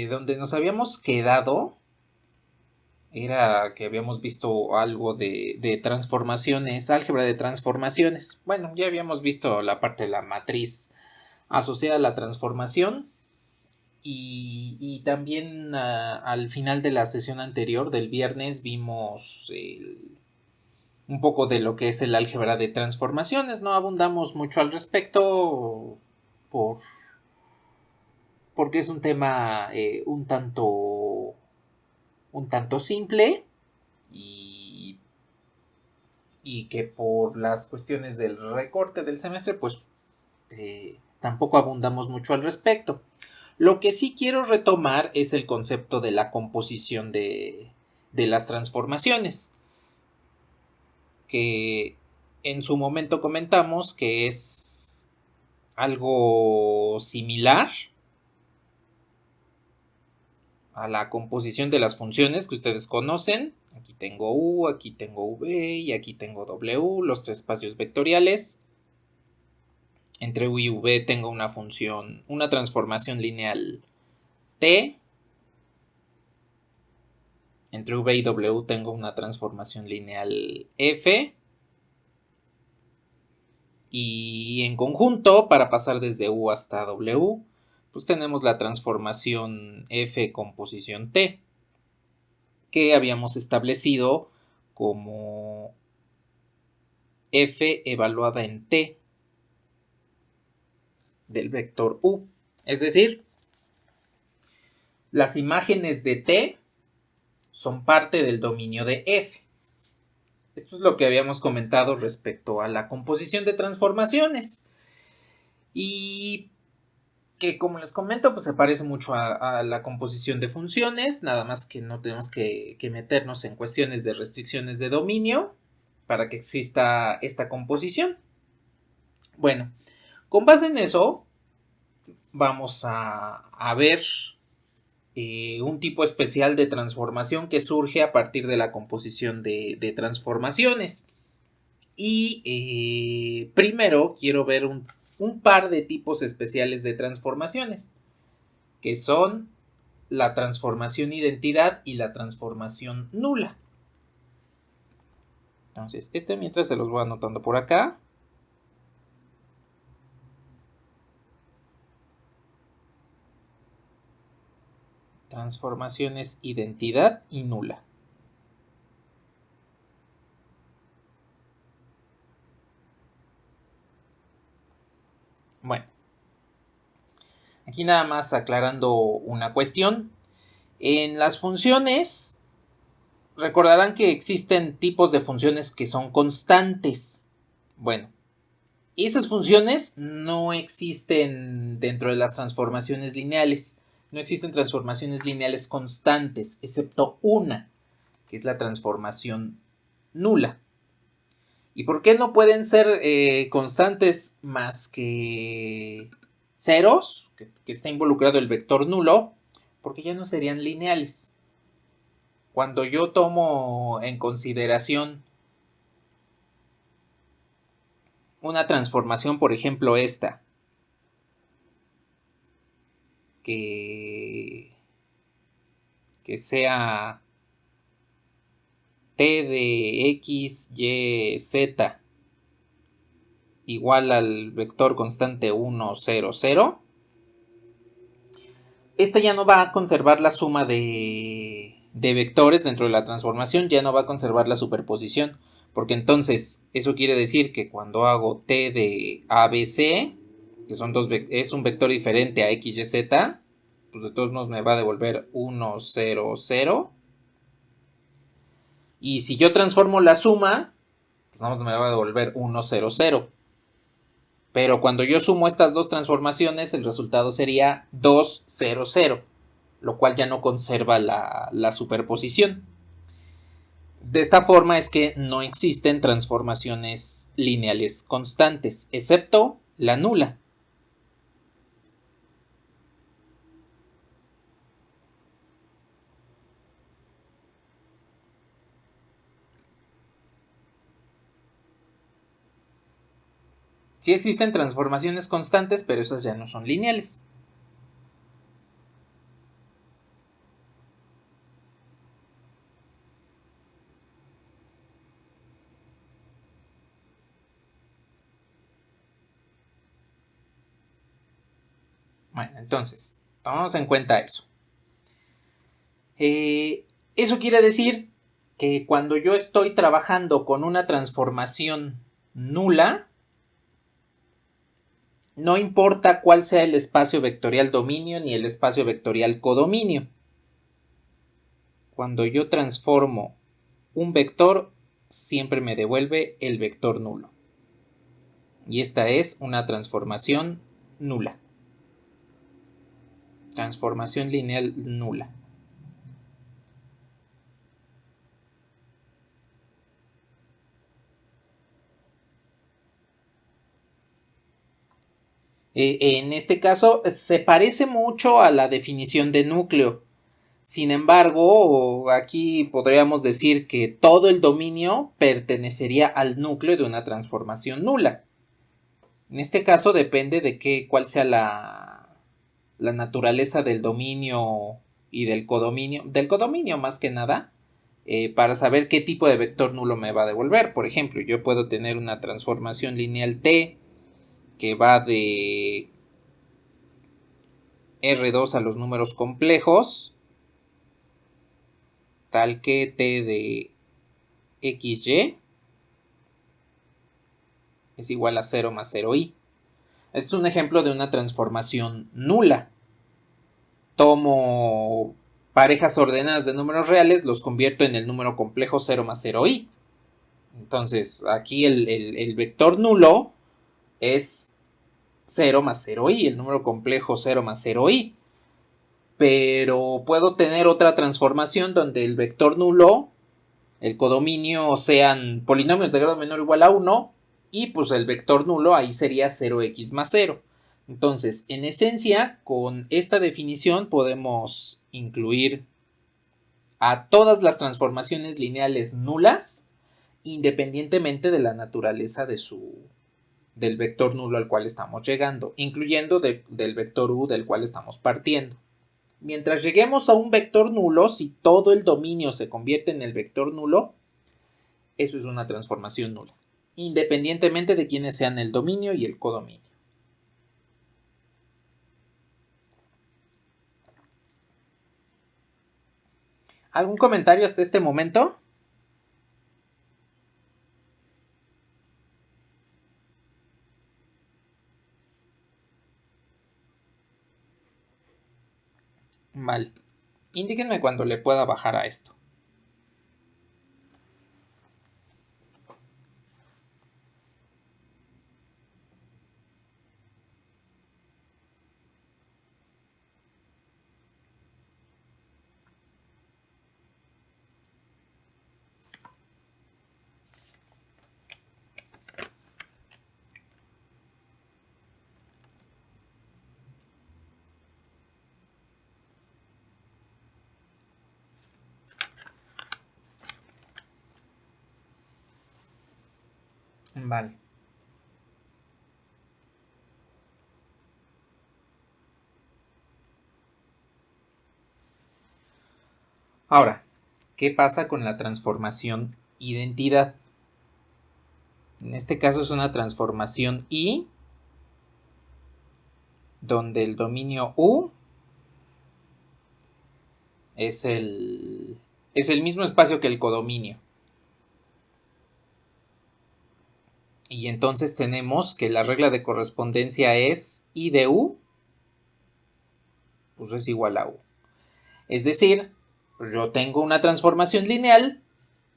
donde nos habíamos quedado era que habíamos visto algo de transformaciones, álgebra de transformaciones. Bueno, ya habíamos visto la parte de la matriz asociada a la transformación y también al final de la sesión anterior del viernes vimos un poco de lo que es el álgebra de transformaciones. No abundamos mucho al respecto por, porque es un tema un tanto simple y, y que por las cuestiones del recorte del semestre pues tampoco abundamos mucho al respecto. Lo que sí quiero retomar es el concepto de la composición de las transformaciones, que en su momento comentamos que es algo similar a la composición de las funciones que ustedes conocen. Aquí tengo U, aquí tengo V y aquí tengo W, los tres espacios vectoriales. Entre U y V tengo una función, una transformación lineal T. Entre V y W tengo una transformación lineal F. Y en conjunto, para pasar desde U hasta W, pues tenemos la transformación F con posición T, que habíamos establecido como F evaluada en T del vector U. Es decir, las imágenes de T son parte del dominio de F. Esto es lo que habíamos comentado respecto a la composición de transformaciones. Y que como les comento, pues se parece mucho a la composición de funciones, nada más que no tenemos que meternos en cuestiones de restricciones de dominio para que exista esta composición. Bueno, con base en eso, vamos a ver un tipo especial de transformación que surge a partir de la composición de transformaciones. Y primero quiero ver un par de tipos especiales de transformaciones, que son la transformación identidad y la transformación nula. Entonces, mientras se los voy anotando por acá. Transformaciones identidad y nula. Bueno, aquí nada más aclarando una cuestión. En las funciones, recordarán que existen tipos de funciones que son constantes. Bueno, esas funciones no existen dentro de las transformaciones lineales. No existen transformaciones lineales constantes, excepto una, que es la transformación nula. ¿Y por qué no pueden ser constantes más que ceros, que está involucrado el vector nulo? Porque ya no serían lineales. Cuando yo tomo en consideración una transformación, por ejemplo esta, que sea t de x, y, z igual al vector constante 1, 0, 0, esta ya no va a conservar la suma de vectores dentro de la transformación, ya no va a conservar la superposición, porque entonces eso quiere decir que cuando hago t de ABC, que son es un vector diferente a x, y, z, pues de todos modos me va a devolver 1, 0, 0. Y si yo transformo la suma, pues nada más me va a devolver 1, 0, 0. Pero cuando yo sumo estas dos transformaciones, el resultado sería 2, 0, 0, lo cual ya no conserva la superposición. De esta forma es que no existen transformaciones lineales constantes, excepto la nula. Sí existen transformaciones constantes, pero esas ya no son lineales. Bueno, entonces, tomamos en cuenta eso. Eso quiere decir que cuando yo estoy trabajando con una transformación nula, no importa cuál sea el espacio vectorial dominio ni el espacio vectorial codominio. Cuando yo transformo un vector, siempre me devuelve el vector nulo. Y esta es una transformación nula. Transformación lineal nula. En este caso se parece mucho a la definición de núcleo. Sin embargo, aquí podríamos decir que todo el dominio pertenecería al núcleo de una transformación nula. En este caso depende de cuál sea la naturaleza del dominio y del codominio más que nada, para saber qué tipo de vector nulo me va a devolver. Por ejemplo, yo puedo tener una transformación lineal T que va de R2 a los números complejos, tal que T de XY es igual a 0 más 0i. Este es un ejemplo de una transformación nula. Tomo parejas ordenadas de números reales, los convierto en el número complejo 0 más 0i. Entonces, aquí el vector nulo es 0 más 0i, el número complejo 0 más 0i. Pero puedo tener otra transformación donde el vector nulo, el codominio, sean polinomios de grado menor o igual a 1, y pues el vector nulo ahí sería 0x más 0. Entonces, en esencia, con esta definición podemos incluir a todas las transformaciones lineales nulas, independientemente de la naturaleza del vector nulo al cual estamos llegando, incluyendo del vector u del cual estamos partiendo. Mientras lleguemos a un vector nulo, si todo el dominio se convierte en el vector nulo, eso es una transformación nula, independientemente de quiénes sean el dominio y el codominio. ¿Algún comentario hasta este momento? Vale. Indíquenme cuando le pueda bajar a esto. Vale. Ahora, ¿qué pasa con la transformación identidad? En este caso es una transformación I, donde el dominio U es el mismo espacio que el codominio. Y entonces tenemos que la regla de correspondencia es I de U, pues es igual a U. Es decir, yo tengo una transformación lineal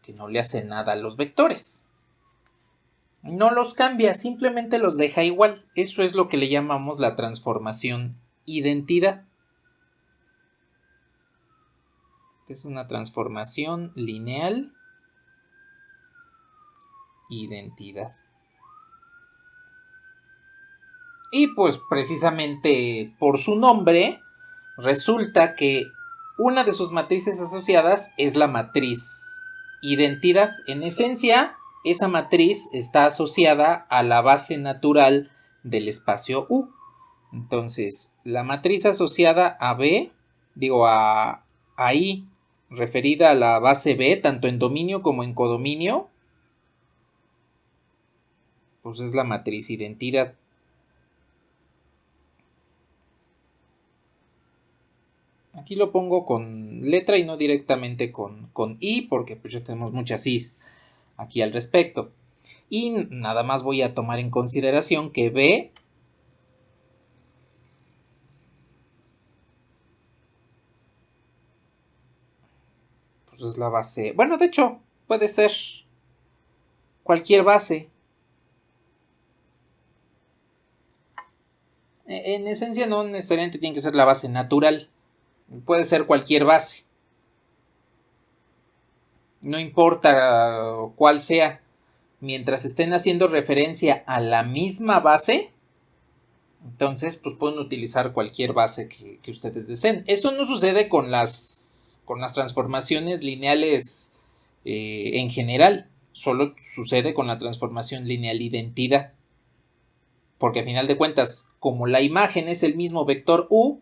que no le hace nada a los vectores. No los cambia, simplemente los deja igual. Eso es lo que le llamamos la transformación identidad. Es una transformación lineal identidad. Y pues precisamente por su nombre, resulta que una de sus matrices asociadas es la matriz identidad. En esencia, esa matriz está asociada a la base natural del espacio U. Entonces, la matriz asociada a B, a I, referida a la base B, tanto en dominio como en codominio, pues es la matriz identidad. Aquí lo pongo con letra y no directamente con I, porque pues ya tenemos muchas Is aquí al respecto. Y nada más voy a tomar en consideración que B pues es la base. Bueno, de hecho, puede ser cualquier base. En esencia no necesariamente tiene que ser la base natural. Puede ser cualquier base. No importa cuál sea. Mientras estén haciendo referencia a la misma base, entonces pues pueden utilizar cualquier base que ustedes deseen. Esto no sucede con las transformaciones lineales en general. Solo sucede con la transformación lineal identidad. Porque a final de cuentas, como la imagen es el mismo vector U,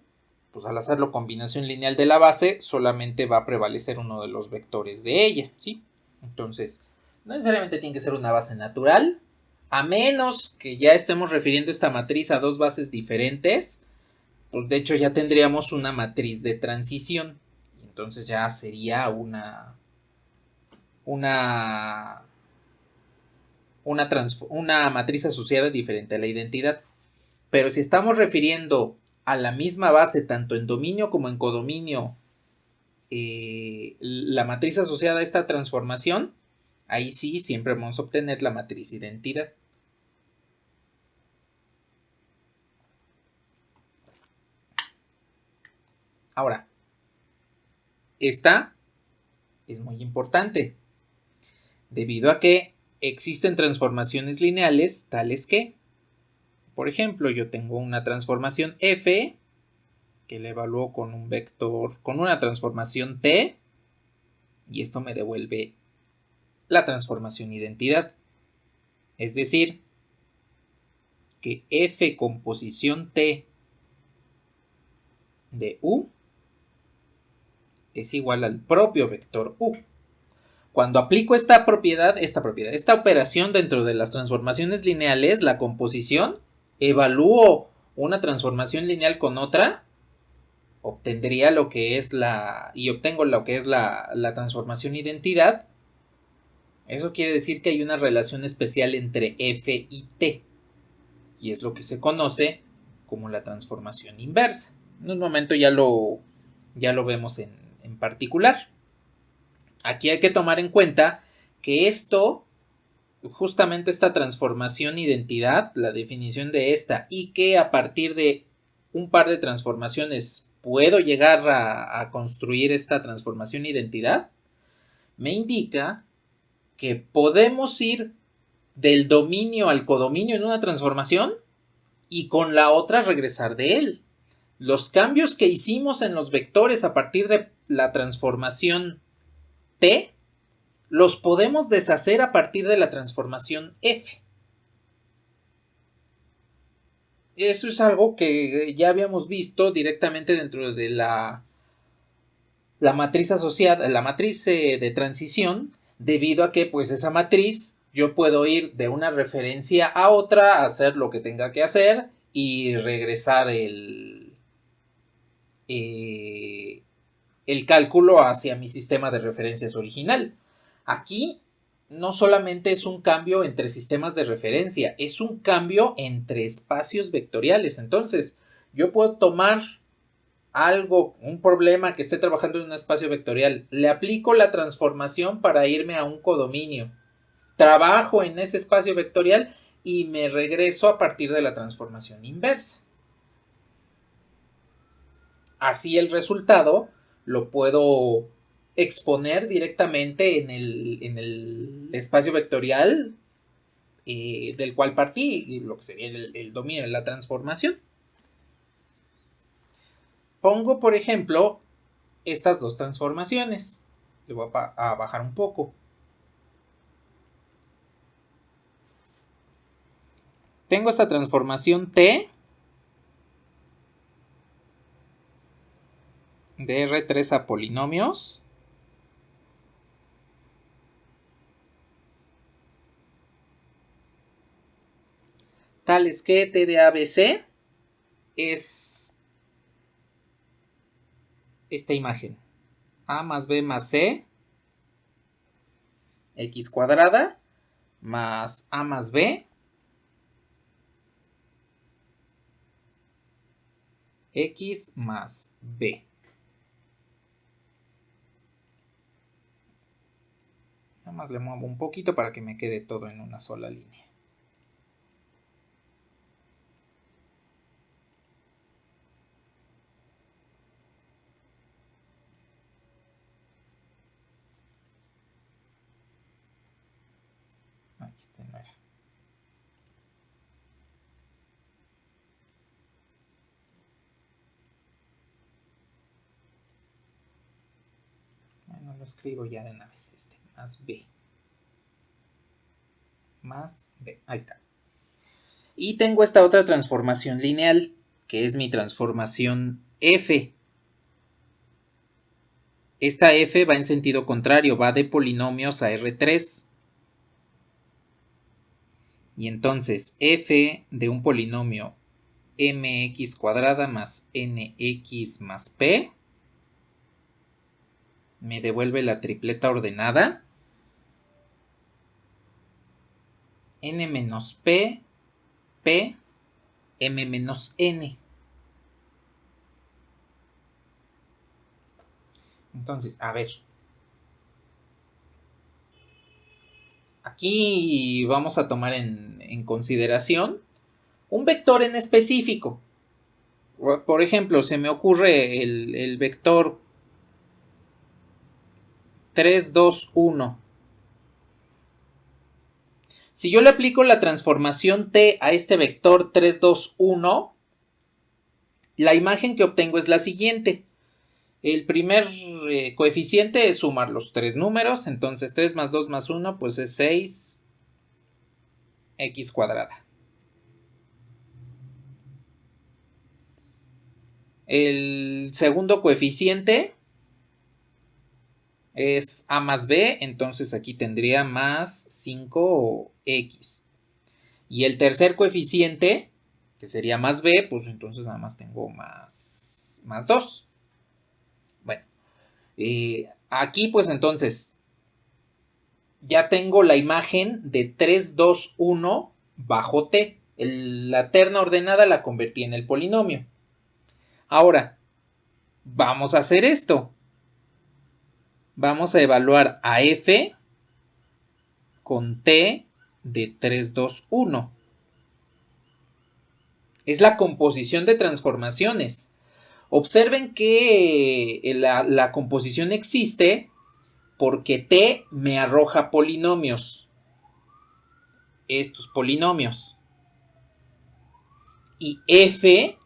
pues al hacerlo combinación lineal de la base, solamente va a prevalecer uno de los vectores de ella, ¿sí? Entonces, no necesariamente tiene que ser una base natural, a menos que ya estemos refiriendo esta matriz a dos bases diferentes, pues de hecho ya tendríamos una matriz de transición. Y entonces ya sería una matriz asociada diferente a la identidad. Pero si estamos refiriendo a la misma base tanto en dominio como en codominio, la matriz asociada a esta transformación, ahí sí siempre vamos a obtener la matriz identidad. Ahora, esta es muy importante, debido a que existen transformaciones lineales tales que, por ejemplo, yo tengo una transformación f que la evalúo con un vector, con una transformación t, y esto me devuelve la transformación identidad. Es decir, que f composición t de u es igual al propio vector u. Cuando aplico esta operación dentro de las transformaciones lineales, la composición, evalúo una transformación lineal con otra, obtendría lo que es obtengo lo que es la transformación identidad. Eso quiere decir que hay una relación especial entre f y t, y es lo que se conoce como la transformación inversa. En un momento ya lo vemos en particular. Aquí hay que tomar en cuenta que justamente esta transformación identidad, la definición de esta, y que a partir de un par de transformaciones puedo llegar a construir esta transformación identidad, me indica que podemos ir del dominio al codominio en una transformación y con la otra regresar de él. Los cambios que hicimos en los vectores a partir de la transformación t los podemos deshacer a partir de la transformación f. Eso es algo que ya habíamos visto directamente dentro de la matriz asociada, la matriz de transición, debido a que pues esa matriz yo puedo ir de una referencia a otra, hacer lo que tenga que hacer y regresar el cálculo hacia mi sistema de referencias original. Aquí no solamente es un cambio entre sistemas de referencia, es un cambio entre espacios vectoriales. Entonces, yo puedo tomar un problema que esté trabajando en un espacio vectorial, le aplico la transformación para irme a un codominio, trabajo en ese espacio vectorial y me regreso a partir de la transformación inversa. Así el resultado lo puedo exponer directamente en el espacio vectorial del cual partí, lo que sería el dominio de la transformación. Pongo, por ejemplo, estas dos transformaciones. Le voy a bajar un poco. Tengo esta transformación T de R3 a polinomios. Tales que T de ABC es esta imagen. A más B más C, X cuadrada, más A más B, X más B. Nada más le muevo un poquito para que me quede todo en una sola línea. Bueno, lo escribo ya de una vez. Más B. Más B. Ahí está. Y tengo esta otra transformación lineal, que es mi transformación F. Esta F va en sentido contrario, va de polinomios a R3. Y entonces F de un polinomio mx cuadrada más nx más p me devuelve la tripleta ordenada n menos p, p, m menos n. Entonces, a ver. Aquí vamos a tomar en consideración un vector en específico. Por ejemplo, se me ocurre el vector 3, 2, 1. Si yo le aplico la transformación t a este vector 3, 2, 1, la imagen que obtengo es la siguiente. El primer coeficiente es sumar los tres números, entonces 3 más 2 más 1 pues es 6x cuadrada. El segundo coeficiente es a más b, entonces aquí tendría más 5x. Y el tercer coeficiente, que sería más b, pues entonces nada más tengo más 2. Bueno, aquí pues entonces ya tengo la imagen de 3, 2, 1 bajo t. La terna ordenada la convertí en el polinomio. Ahora, vamos a hacer esto. Vamos a evaluar a f con t de 3, 2, 1. Es la composición de transformaciones. Observen que la composición existe porque t me arroja polinomios. Estos polinomios. Y f,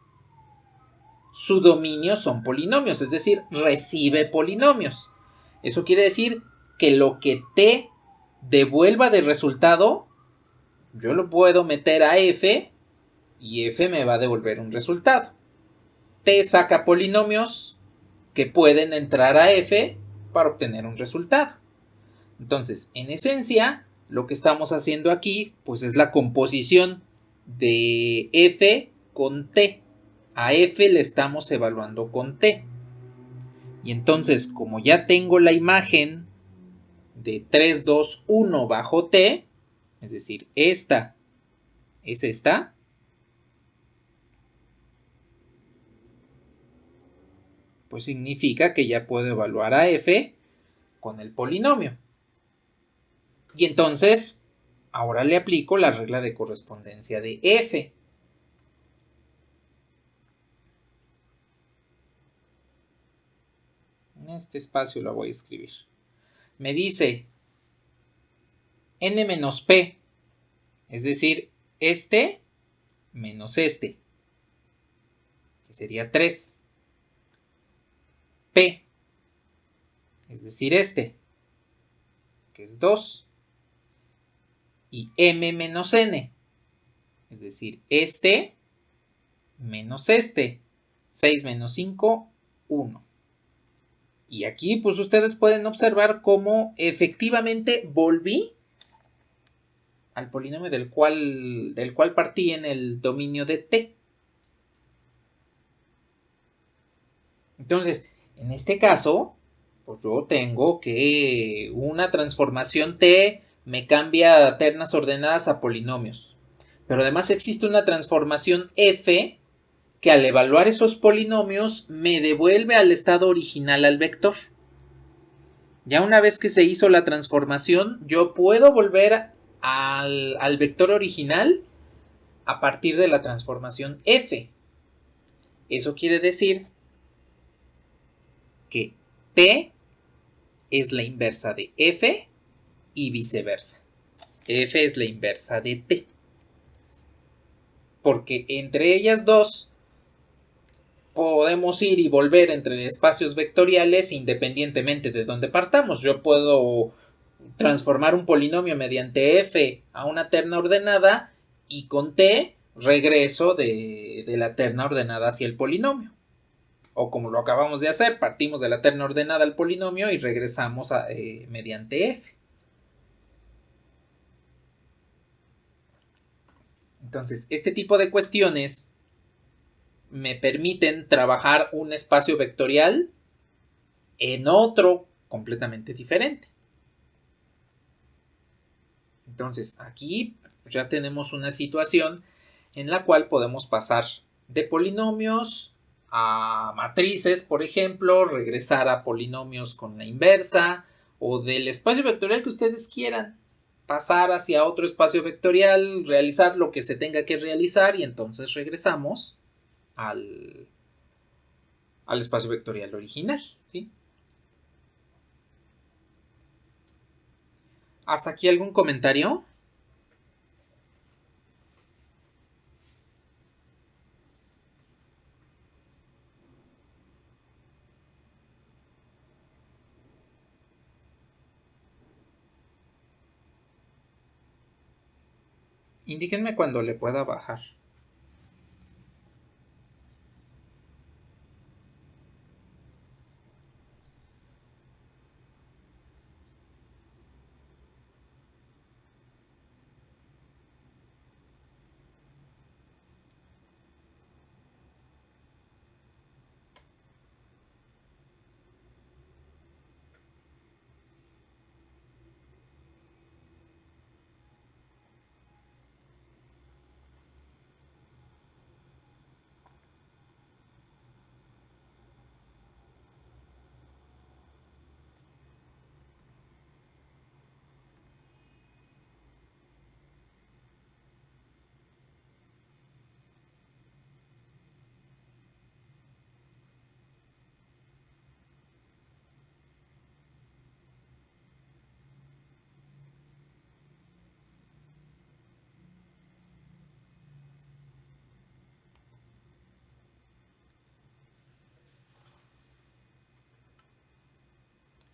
su dominio son polinomios, es decir, recibe polinomios. Eso quiere decir que lo que t devuelva de resultado, yo lo puedo meter a f y f me va a devolver un resultado. T saca polinomios que pueden entrar a f para obtener un resultado. Entonces, en esencia, lo que estamos haciendo aquí, pues es la composición de f con t. A f le estamos evaluando con t. Y entonces, como ya tengo la imagen de 3, 2, 1 bajo t, es decir, esta es esta, pues significa que ya puedo evaluar a f con el polinomio. Y entonces, ahora le aplico la regla de correspondencia de f. En este espacio lo voy a escribir. Me dice n menos p, es decir, este menos este, que sería 3. P, es decir, este, que es 2. Y m menos n, es decir, este menos este. 6 menos 5, 1. Y aquí pues ustedes pueden observar cómo efectivamente volví al polinomio del cual partí en el dominio de t. Entonces, En este caso, pues yo tengo que una transformación T me cambia ternas ordenadas a polinomios. Pero además existe una transformación F que al evaluar esos polinomios me devuelve al estado original al vector. Ya una vez que se hizo la transformación, yo puedo volver al vector original a partir de la transformación F. Eso quiere decir que T es la inversa de F y viceversa. F es la inversa de T. Porque entre ellas dos podemos ir y volver entre espacios vectoriales independientemente de donde partamos. Yo puedo transformar un polinomio mediante F a una terna ordenada y con T regreso de la terna ordenada hacia el polinomio. O como lo acabamos de hacer, partimos de la terna ordenada al polinomio y regresamos mediante F. Entonces, este tipo de cuestiones me permiten trabajar un espacio vectorial en otro completamente diferente. Entonces, aquí ya tenemos una situación en la cual podemos pasar de polinomios a matrices, por ejemplo, regresar a polinomios con la inversa, o del espacio vectorial que ustedes quieran, pasar hacia otro espacio vectorial, realizar lo que se tenga que realizar y entonces regresamos al espacio vectorial original, ¿sí? ¿Hasta aquí algún comentario? Indíquenme cuando le pueda bajar.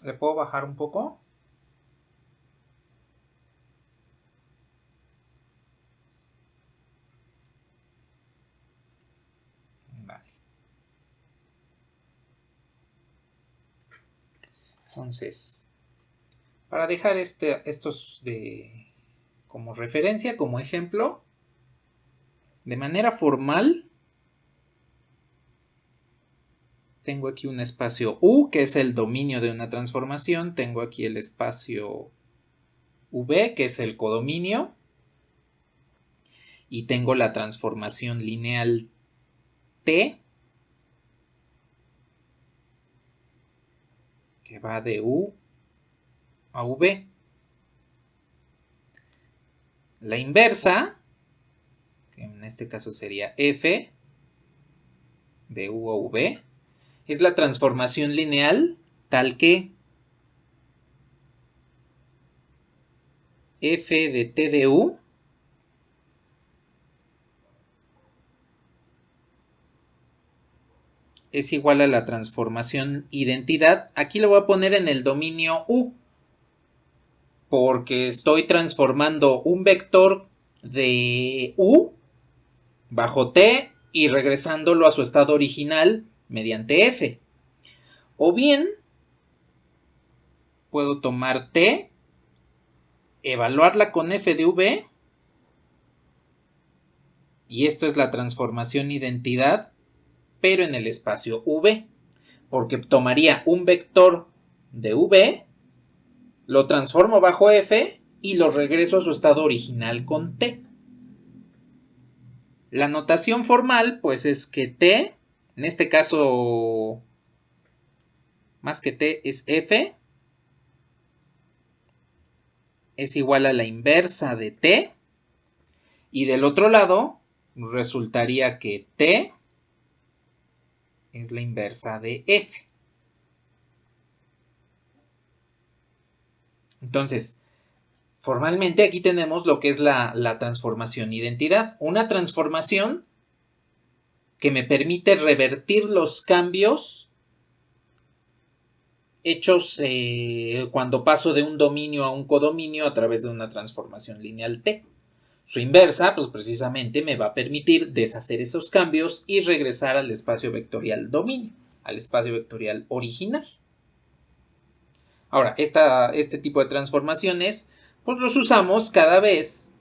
¿Le puedo bajar un poco? Vale. Entonces, para dejar estos como referencia, como ejemplo, de manera formal, tengo aquí un espacio U, que es el dominio de una transformación. Tengo aquí el espacio V, que es el codominio. Y tengo la transformación lineal T, que va de U a V. La inversa, que en este caso sería F, de U a V, es la transformación lineal tal que F de T de U es igual a la transformación identidad. Aquí lo voy a poner en el dominio U, porque estoy transformando un vector de U bajo T y regresándolo a su estado original mediante F. O bien, puedo tomar T, evaluarla con F de V, y esto es la transformación identidad, pero en el espacio V. porque tomaría un vector de v, lo transformo bajo f y lo regreso a su estado original con t. La notación formal, pues es que t, en este caso, más que t es f, es igual a la inversa de t, y del otro lado resultaría que t es la inversa de f. Entonces, formalmente aquí tenemos lo que es la transformación identidad. Una transformación que me permite revertir los cambios hechos cuando paso de un dominio a un codominio a través de una transformación lineal T. Su inversa, pues precisamente me va a permitir deshacer esos cambios y regresar al espacio vectorial dominio, al espacio vectorial original. Ahora, este tipo de transformaciones, pues los usamos cada vez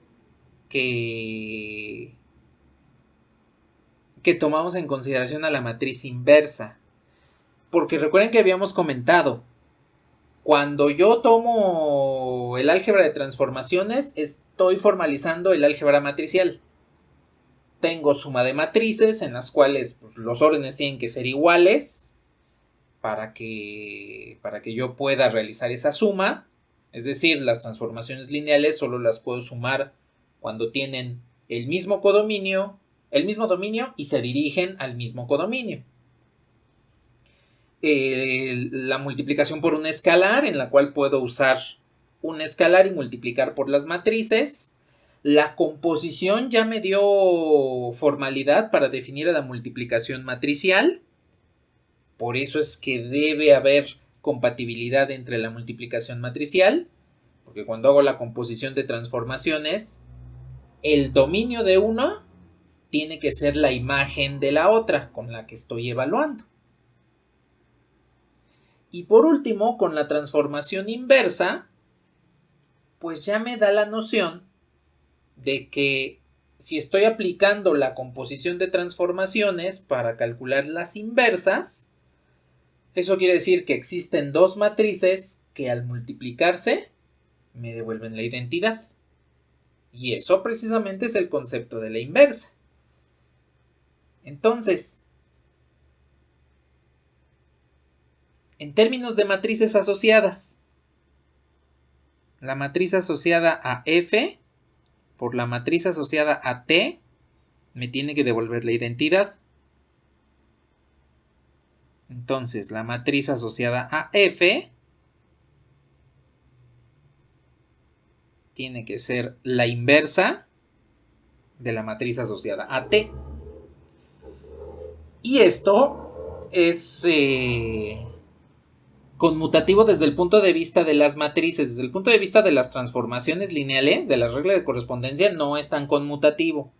que tomamos en consideración a la matriz inversa. Porque recuerden que habíamos comentado, cuando yo tomo el álgebra de transformaciones, estoy formalizando el álgebra matricial. Tengo suma de matrices en las cuales pues, los órdenes tienen que ser iguales para que yo pueda realizar esa suma. Es decir, las transformaciones lineales solo las puedo sumar cuando tienen el mismo codominio, el mismo dominio y se dirigen al mismo codominio. La multiplicación por un escalar, en la cual puedo usar un escalar y multiplicar por las matrices. La composición ya me dio formalidad para definir a la multiplicación matricial. Por eso es que debe haber compatibilidad entre la multiplicación matricial, porque cuando hago la composición de transformaciones, el dominio de una tiene que ser la imagen de la otra con la que estoy evaluando. Y por último, con la transformación inversa, pues ya me da la noción de que si estoy aplicando la composición de transformaciones para calcular las inversas, eso quiere decir que existen dos matrices que al multiplicarse me devuelven la identidad. Y eso precisamente es el concepto de la inversa. Entonces, en términos de matrices asociadas, la matriz asociada a F por la matriz asociada a T me tiene que devolver la identidad. Entonces, la matriz asociada a F tiene que ser la inversa de la matriz asociada a T. Y esto es conmutativo desde el punto de vista de las matrices. Desde el punto de vista de las transformaciones lineales, de la regla de correspondencia, no es tan conmutativo.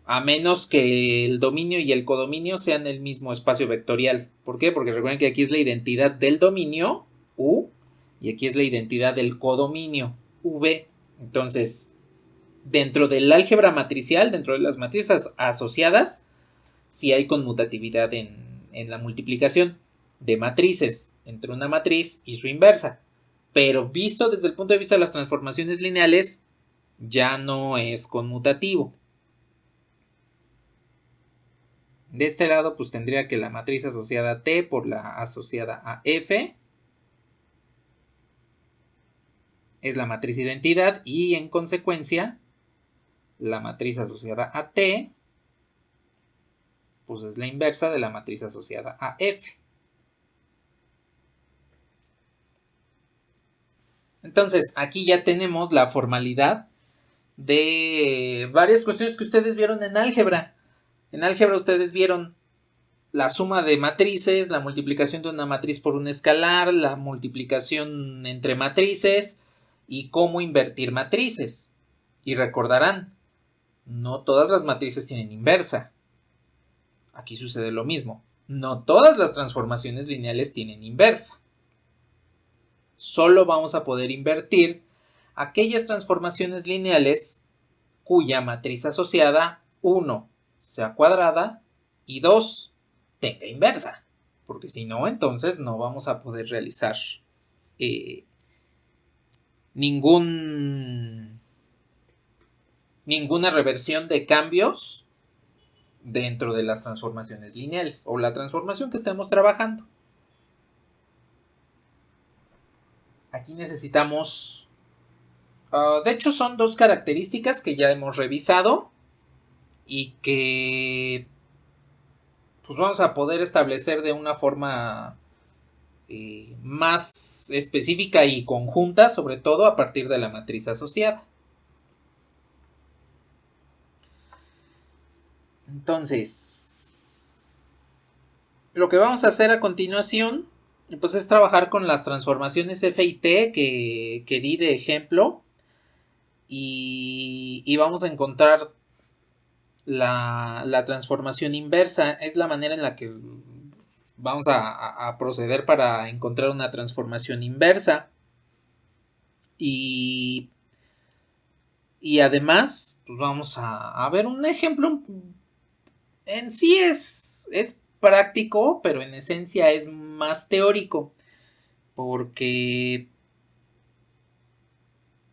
A menos que el dominio y el codominio sean el mismo espacio vectorial. ¿Por qué? Porque recuerden que aquí es la identidad del dominio, U, y aquí es la identidad del codominio, V. Entonces, dentro del álgebra matricial, dentro de las matrices asociadas, sí hay conmutatividad en la multiplicación de matrices entre una matriz y su inversa. Pero visto desde el punto de vista de las transformaciones lineales, ya no es conmutativo. De este lado, pues tendría que la matriz asociada a T por la asociada a F es la matriz identidad y en consecuencia la matriz asociada a T pues es la inversa de la matriz asociada a F. Entonces, aquí ya tenemos la formalidad de varias cuestiones que ustedes vieron en álgebra. En álgebra ustedes vieron la suma de matrices, la multiplicación de una matriz por un escalar, la multiplicación entre matrices y cómo invertir matrices. Y recordarán, no todas las matrices tienen inversa. Aquí sucede lo mismo. No todas las transformaciones lineales tienen inversa. Solo vamos a poder invertir aquellas transformaciones lineales cuya matriz asociada 1 sea cuadrada y 2 tenga inversa. porque si no, entonces no vamos a poder realizar ninguna reversión de cambios dentro de las transformaciones lineales o la transformación que estemos trabajando. Aquí necesitamos, de hecho son dos características que ya hemos revisado y que pues vamos a poder establecer de una forma más específica y conjunta, sobre todo a partir de la matriz asociada. Entonces, lo que vamos a hacer a continuación pues es trabajar con las transformaciones F y T que di de ejemplo y vamos a encontrar la transformación inversa. Es la manera en la que vamos a proceder para encontrar una transformación inversa. Y además, pues vamos a ver un ejemplo. En sí es práctico, pero en esencia es más teórico. Porque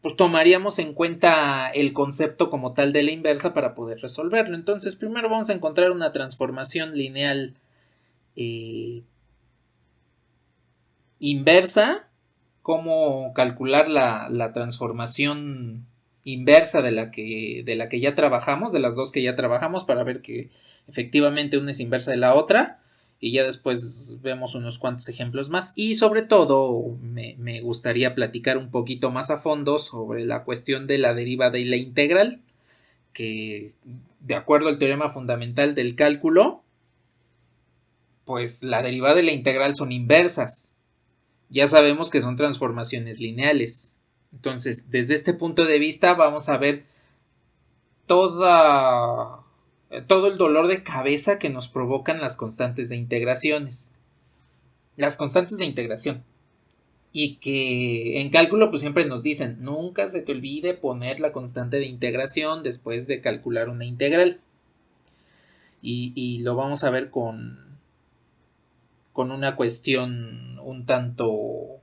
pues tomaríamos en cuenta el concepto como tal de la inversa para poder resolverlo. Entonces, primero vamos a encontrar una transformación lineal inversa, cómo calcular la transformación inversa de la que ya trabajamos, de las dos que ya trabajamos, para ver que efectivamente una es inversa de la otra, y ya después vemos unos cuantos ejemplos más, y sobre todo me gustaría platicar un poquito más a fondo sobre la cuestión de la derivada y la integral, que de acuerdo al teorema fundamental del cálculo, pues la derivada y la integral son inversas. Ya sabemos que son transformaciones lineales. Entonces, desde este punto de vista vamos a ver todo el dolor de cabeza que nos provocan las constantes de integraciones. Las constantes de integración. Y que en cálculo pues siempre nos dicen, nunca se te olvide poner la constante de integración después de calcular una integral. Y lo vamos a ver con una cuestión un tanto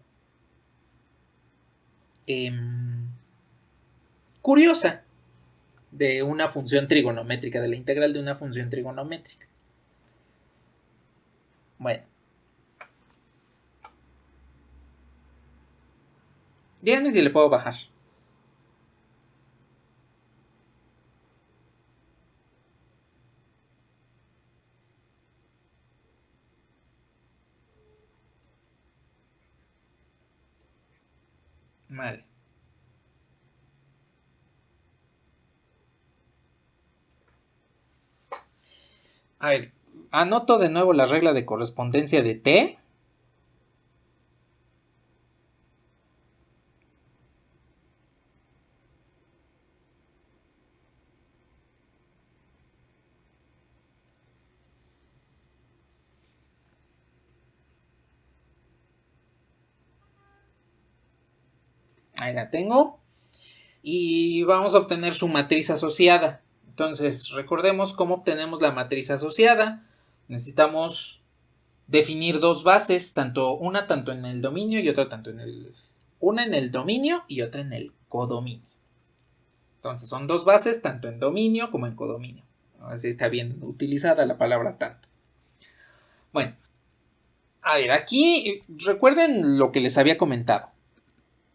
curiosa de una función trigonométrica, de la integral de una función trigonométrica. Bueno. Díganme si le puedo bajar. Vale. A ver, anoto de nuevo la regla de correspondencia de T. Ahí la tengo. Y vamos a obtener su matriz asociada. Entonces, recordemos cómo obtenemos la matriz asociada. Necesitamos definir dos bases, una tanto en el dominio y otra una en el dominio y otra en el codominio. Entonces, son dos bases tanto en dominio como en codominio. Así está bien utilizada la palabra tanto. Bueno, a ver, aquí recuerden lo que les había comentado.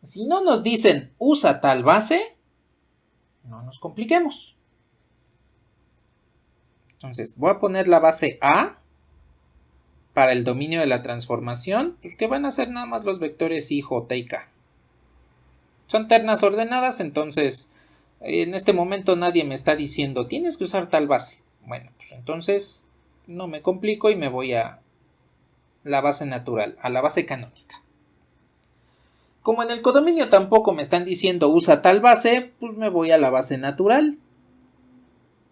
Si no nos dicen usa tal base, no nos compliquemos. Entonces, voy a poner la base A para el dominio de la transformación, que van a ser nada más los vectores I, J y K. Son ternas ordenadas, entonces en este momento nadie me está diciendo tienes que usar tal base. Bueno, pues entonces no me complico y me voy a la base natural, a la base canónica. Como en el codominio tampoco me están diciendo usa tal base, pues me voy a la base natural,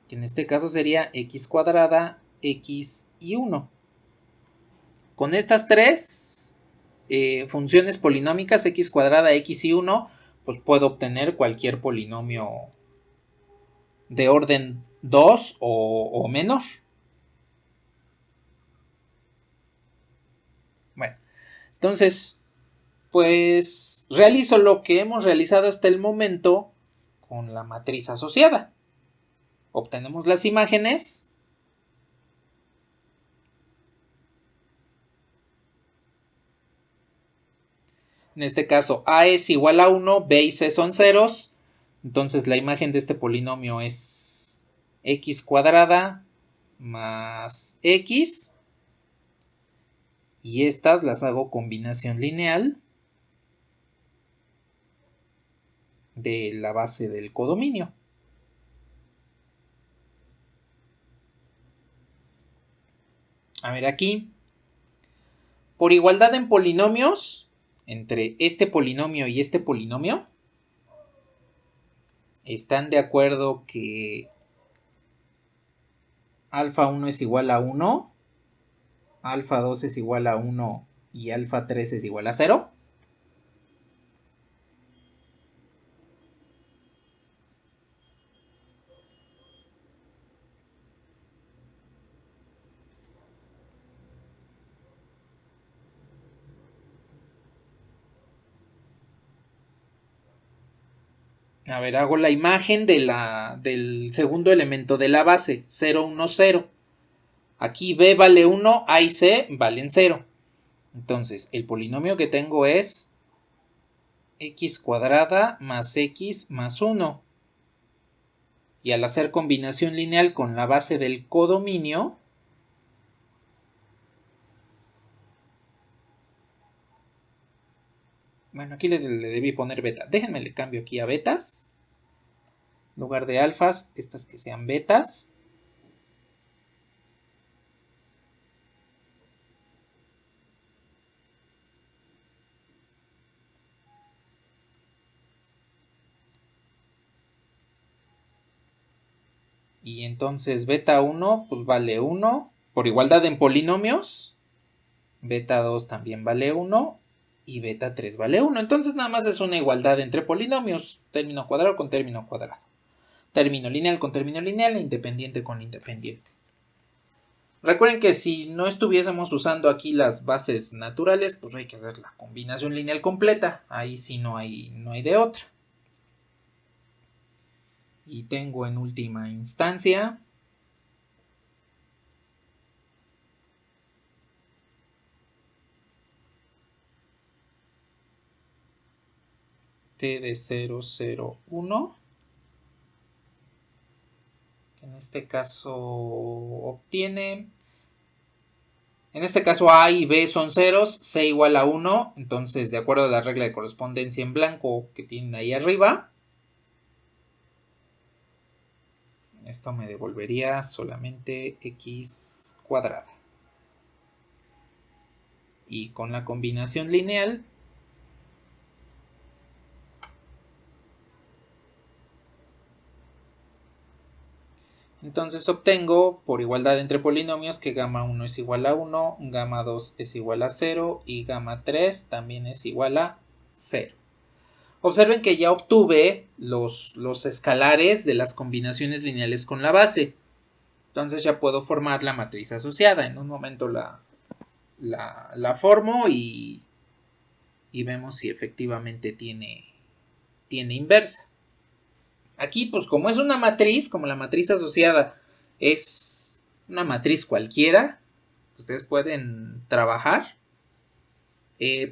que en este caso sería x cuadrada, x y 1. Con estas tres funciones polinómicas, x cuadrada, x y 1, pues puedo obtener cualquier polinomio de orden 2 o menor. Entonces, pues realizo lo que hemos realizado hasta el momento con la matriz asociada. Obtenemos las imágenes. En este caso, A es igual a 1, B y C son ceros. Entonces la imagen de este polinomio es x cuadrada más x. Y estas las hago combinación lineal de la base del codominio. A ver aquí. Por igualdad en polinomios, entre este polinomio y este polinomio, están de acuerdo que alfa 1 es igual a 1, alfa 2 es igual a 1 y alfa 3 es igual a 0. A ver, hago la imagen del segundo elemento de la base, 0, 1, 0. Aquí B vale 1, A y C valen 0. Entonces, el polinomio que tengo es x cuadrada más x más 1. Y al hacer combinación lineal con la base del codominio, bueno, aquí le debí poner beta. Déjenme le cambio aquí a betas. En lugar de alfas, estas que sean betas. Y entonces beta 1 pues vale 1. Por igualdad en polinomios. Beta 2 también vale 1. Y beta 3 vale 1. Entonces nada más es una igualdad entre polinomios. Término cuadrado con término cuadrado. Término lineal con término lineal e independiente con independiente. Recuerden que si no estuviésemos usando aquí las bases naturales, pues hay que hacer la combinación lineal completa. Ahí sí no hay de otra. Y tengo en última instancia t de 0, 0, 1. Que en este caso obtiene... En este caso A y B son ceros, C igual a 1, entonces de acuerdo a la regla de correspondencia en blanco que tienen ahí arriba, esto me devolvería solamente x cuadrada. Y con la combinación lineal, entonces obtengo, por igualdad entre polinomios, que gamma 1 es igual a 1, gamma 2 es igual a 0 y gamma 3 también es igual a 0. Observen que ya obtuve los escalares de las combinaciones lineales con la base. Entonces ya puedo formar la matriz asociada. En un momento la formo y vemos si efectivamente tiene inversa. Aquí, pues como es una matriz, como la matriz asociada es una matriz cualquiera, ustedes pueden trabajar.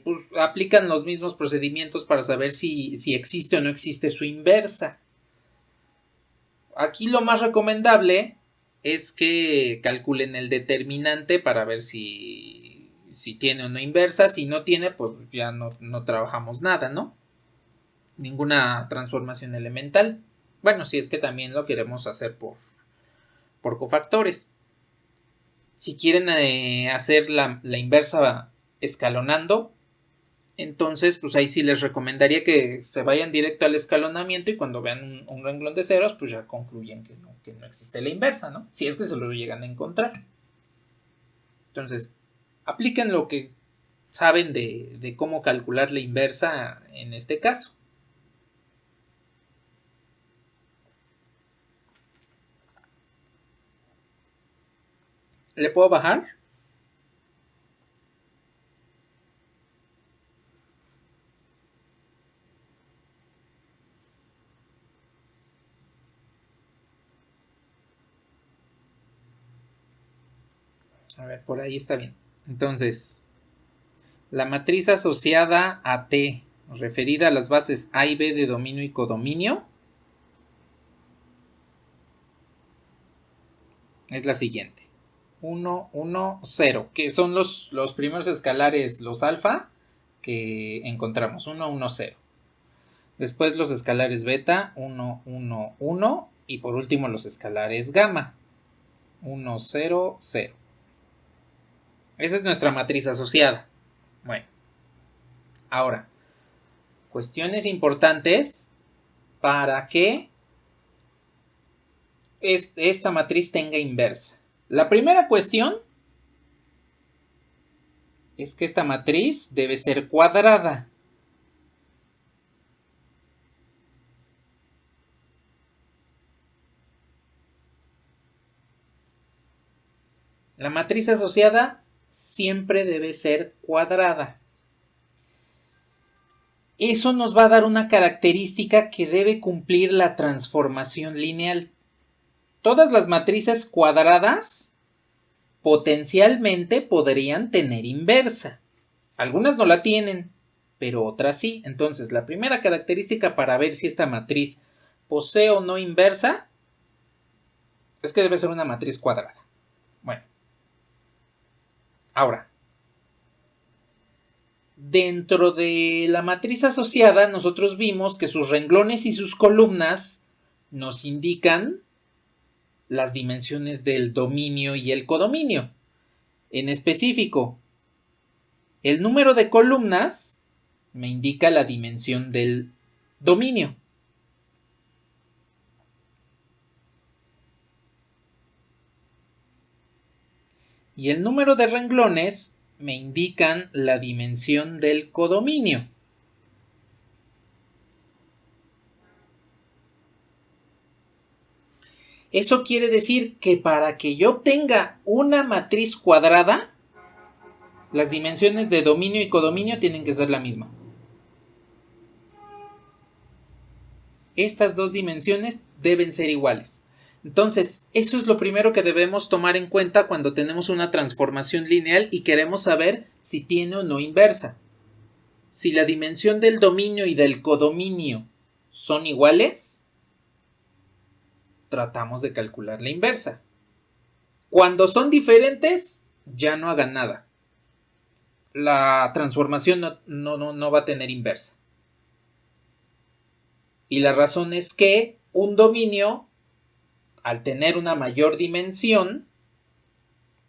Pues aplican los mismos procedimientos para saber si existe o no existe su inversa. Aquí lo más recomendable es que calculen el determinante para ver si tiene o no inversa. Si no tiene, pues ya no trabajamos nada, ¿no? Ninguna transformación elemental. Bueno, si es que también lo queremos hacer por cofactores. Si quieren hacer la inversa escalonando, entonces pues ahí sí les recomendaría que se vayan directo al escalonamiento y cuando vean un renglón de ceros, pues ya concluyen que no existe la inversa, ¿no? Si es que se lo llegan a encontrar. Entonces, apliquen lo que saben de cómo calcular la inversa en este caso. ¿Le puedo bajar? A ver, por ahí está bien. Entonces, la matriz asociada a T, referida a las bases A y B de dominio y codominio, es la siguiente. 1, 1, 0, que son los primeros escalares, los alfa, que encontramos. 1, 1, 0. Después los escalares beta, 1, 1, 1. Y por último los escalares gamma, 1, 0, 0. Esa es nuestra matriz asociada. Bueno, ahora, cuestiones importantes para que esta matriz tenga inversa. La primera cuestión es que esta matriz debe ser cuadrada. La matriz asociada siempre debe ser cuadrada. Eso nos va a dar una característica que debe cumplir la transformación lineal. Todas las matrices cuadradas potencialmente podrían tener inversa. Algunas no la tienen, pero otras sí. Entonces, la primera característica para ver si esta matriz posee o no inversa es que debe ser una matriz cuadrada. Bueno, ahora, dentro de la matriz asociada, nosotros vimos que sus renglones y sus columnas nos indican las dimensiones del dominio y el codominio. En específico, el número de columnas me indica la dimensión del dominio. Y el número de renglones me indican la dimensión del codominio. Eso quiere decir que para que yo obtenga una matriz cuadrada, las dimensiones de dominio y codominio tienen que ser la misma. Estas dos dimensiones deben ser iguales. Entonces, eso es lo primero que debemos tomar en cuenta cuando tenemos una transformación lineal y queremos saber si tiene o no inversa. Si la dimensión del dominio y del codominio son iguales, tratamos de calcular la inversa. Cuando son diferentes, ya no hagan nada. La transformación no va a tener inversa. Y la razón es que un dominio, al tener una mayor dimensión,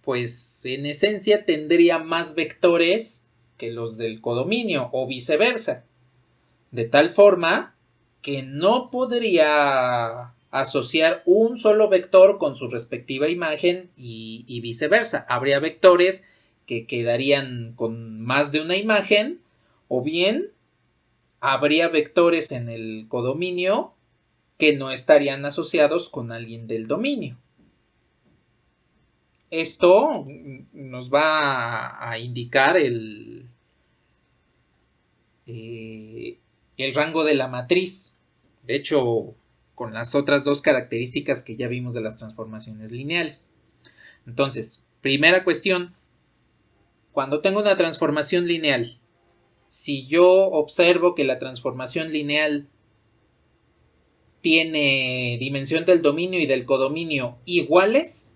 pues en esencia tendría más vectores que los del codominio o viceversa. De tal forma que no podría asociar un solo vector con su respectiva imagen y viceversa. Habría vectores que quedarían con más de una imagen, o bien habría vectores en el codominio que no estarían asociados con alguien del dominio. Esto nos va a indicar el rango de la matriz. De hecho, con las otras dos características que ya vimos de las transformaciones lineales. Entonces, primera cuestión, cuando tengo una transformación lineal, si yo observo que la transformación lineal tiene dimensión del dominio y del codominio iguales,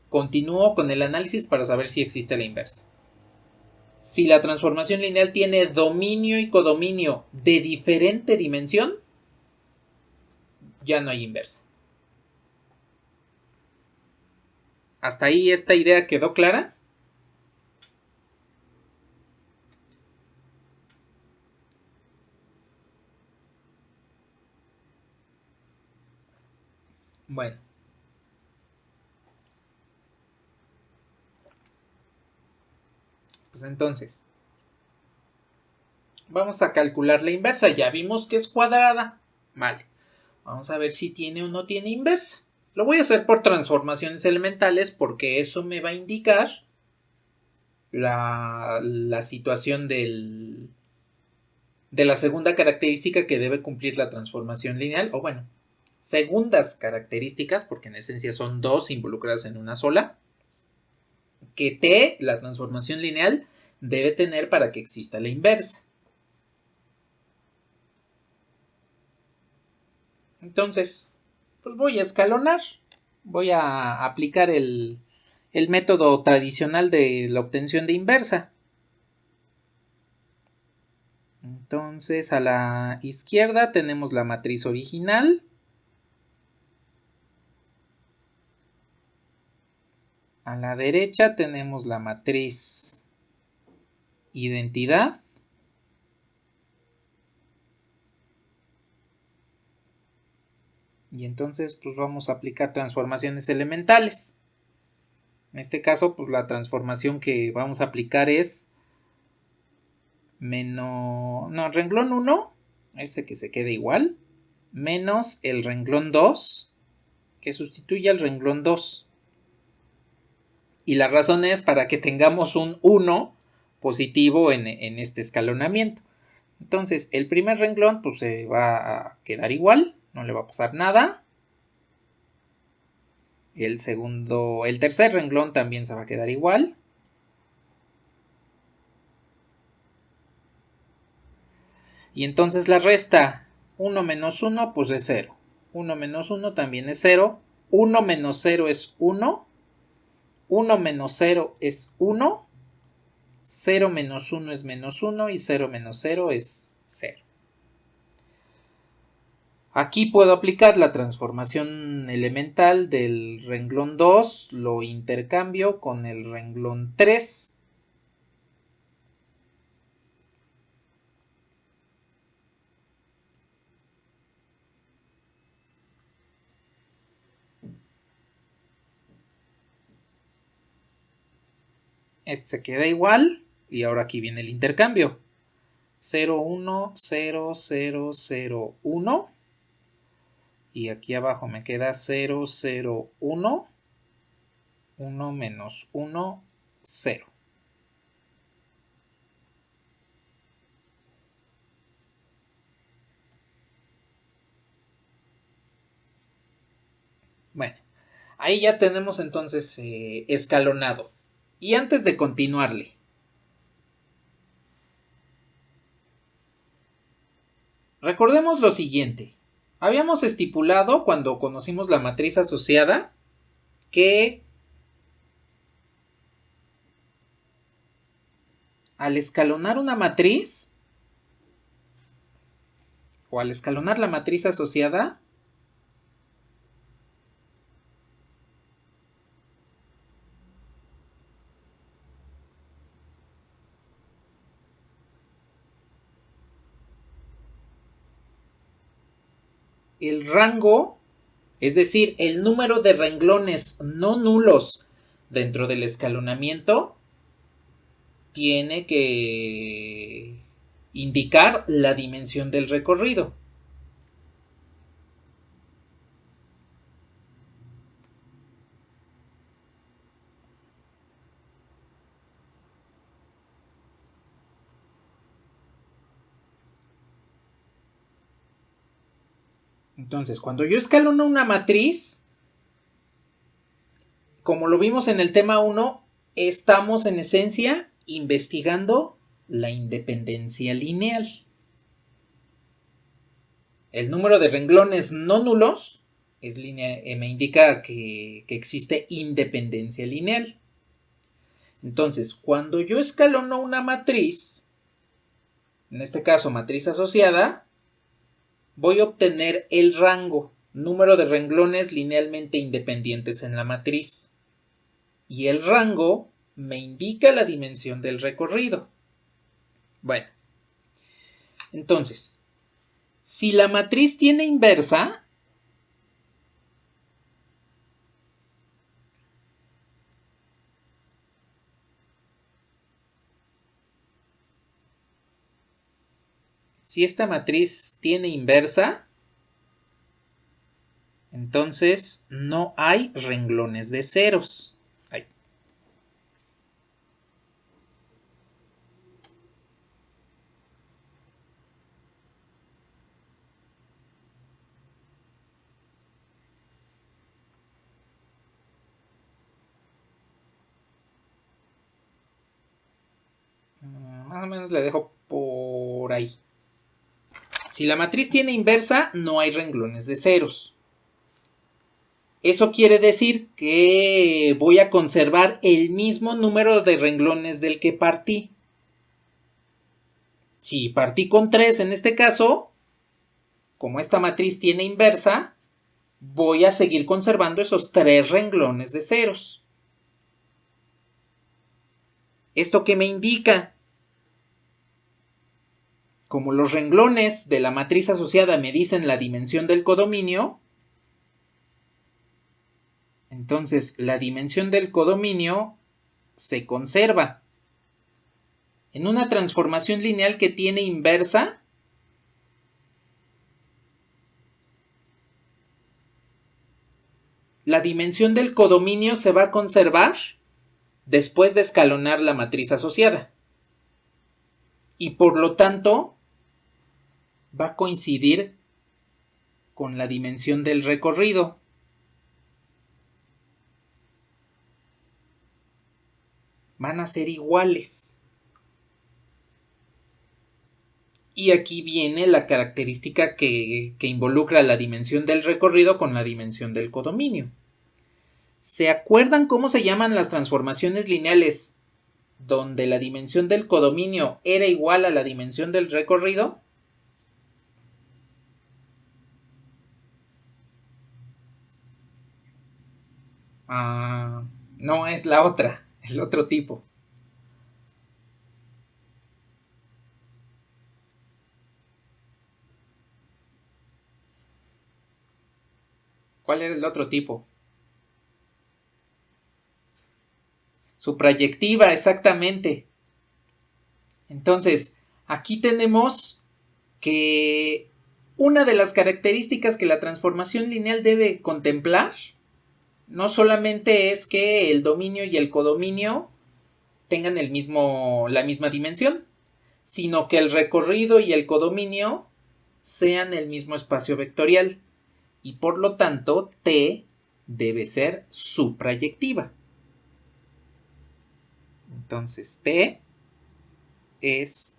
continúo con el análisis para saber si existe la inversa. Si la transformación lineal tiene dominio y codominio de diferente dimensión, ya no hay inversa. ¿Hasta ahí esta idea quedó clara? Bueno. Pues entonces, vamos a calcular la inversa. Ya vimos que es cuadrada. Vale. Vamos a ver si tiene o no tiene inversa. Lo voy a hacer por transformaciones elementales porque eso me va a indicar la situación de la segunda característica que debe cumplir la transformación lineal. O bueno, segundas características, porque en esencia son dos involucradas en una sola. que T, la transformación lineal, debe tener para que exista la inversa. Entonces, pues voy a escalonar. Voy a aplicar el método tradicional de la obtención de inversa. Entonces, a la izquierda tenemos la matriz original. A la derecha tenemos la matriz identidad. Y entonces pues vamos a aplicar transformaciones elementales. En este caso pues la transformación que vamos a aplicar es renglón 1, ese que se quede igual, menos el renglón 2, que sustituye al renglón 2. Y la razón es para que tengamos un 1 positivo en este escalonamiento. Entonces el primer renglón pues se va a quedar igual, no le va a pasar nada. El tercer renglón también se va a quedar igual. Y entonces la resta 1 menos 1 pues es 0. 1 menos 1 también es 0. 1 menos 0 es 1. 1 menos 0 es 1. 0 menos 1 es menos 1 y 0 menos 0 es 0. Aquí puedo aplicar la transformación elemental del renglón 2, lo intercambio con el renglón 3. Este se queda igual y ahora aquí viene el intercambio. 0, 1, 0, 0, 0, 1. Y aquí abajo me queda 0, 0, 1. 1 menos 1, 0. Bueno, ahí ya tenemos entonces escalonado. Y antes de continuarle, recordemos lo siguiente. Habíamos estipulado cuando conocimos la matriz asociada que al escalonar una matriz o al escalonar la matriz asociada, el rango, es decir, el número de renglones no nulos dentro del escalonamiento, tiene que indicar la dimensión del recorrido. Entonces, cuando yo escalono una matriz, como lo vimos en el tema 1, estamos en esencia investigando la independencia lineal. El número de renglones no nulos me indica que existe independencia lineal. Entonces, cuando yo escalono una matriz, en este caso matriz asociada, voy a obtener el rango, número de renglones linealmente independientes en la matriz. Y el rango me indica la dimensión del recorrido. Bueno, entonces, si la matriz tiene inversa, si esta matriz tiene inversa, entonces no hay renglones de ceros. más o menos le dejo por ahí. Si la matriz tiene inversa, no hay renglones de ceros. Eso quiere decir que voy a conservar el mismo número de renglones del que partí. Si partí con 3 en este caso, como esta matriz tiene inversa, voy a seguir conservando esos 3 renglones de ceros. ¿Esto qué me indica? Como los renglones de la matriz asociada me dicen la dimensión del codominio, entonces la dimensión del codominio se conserva. En una transformación lineal que tiene inversa, la dimensión del codominio se va a conservar después de escalonar la matriz asociada. Y por lo tanto, va a coincidir con la dimensión del recorrido. Van a ser iguales. Y aquí viene la característica que involucra la dimensión del recorrido con la dimensión del codominio. ¿Se acuerdan cómo se llaman las transformaciones lineales donde la dimensión del codominio era igual a la dimensión del recorrido? No, es la otra, el otro tipo. ¿Cuál era el otro tipo? Suprayectiva, exactamente. Entonces, aquí tenemos que una de las características que la transformación lineal debe contemplar no solamente es que el dominio y el codominio tengan la misma dimensión, sino que el recorrido y el codominio sean el mismo espacio vectorial y por lo tanto T debe ser suprayectiva. Entonces T es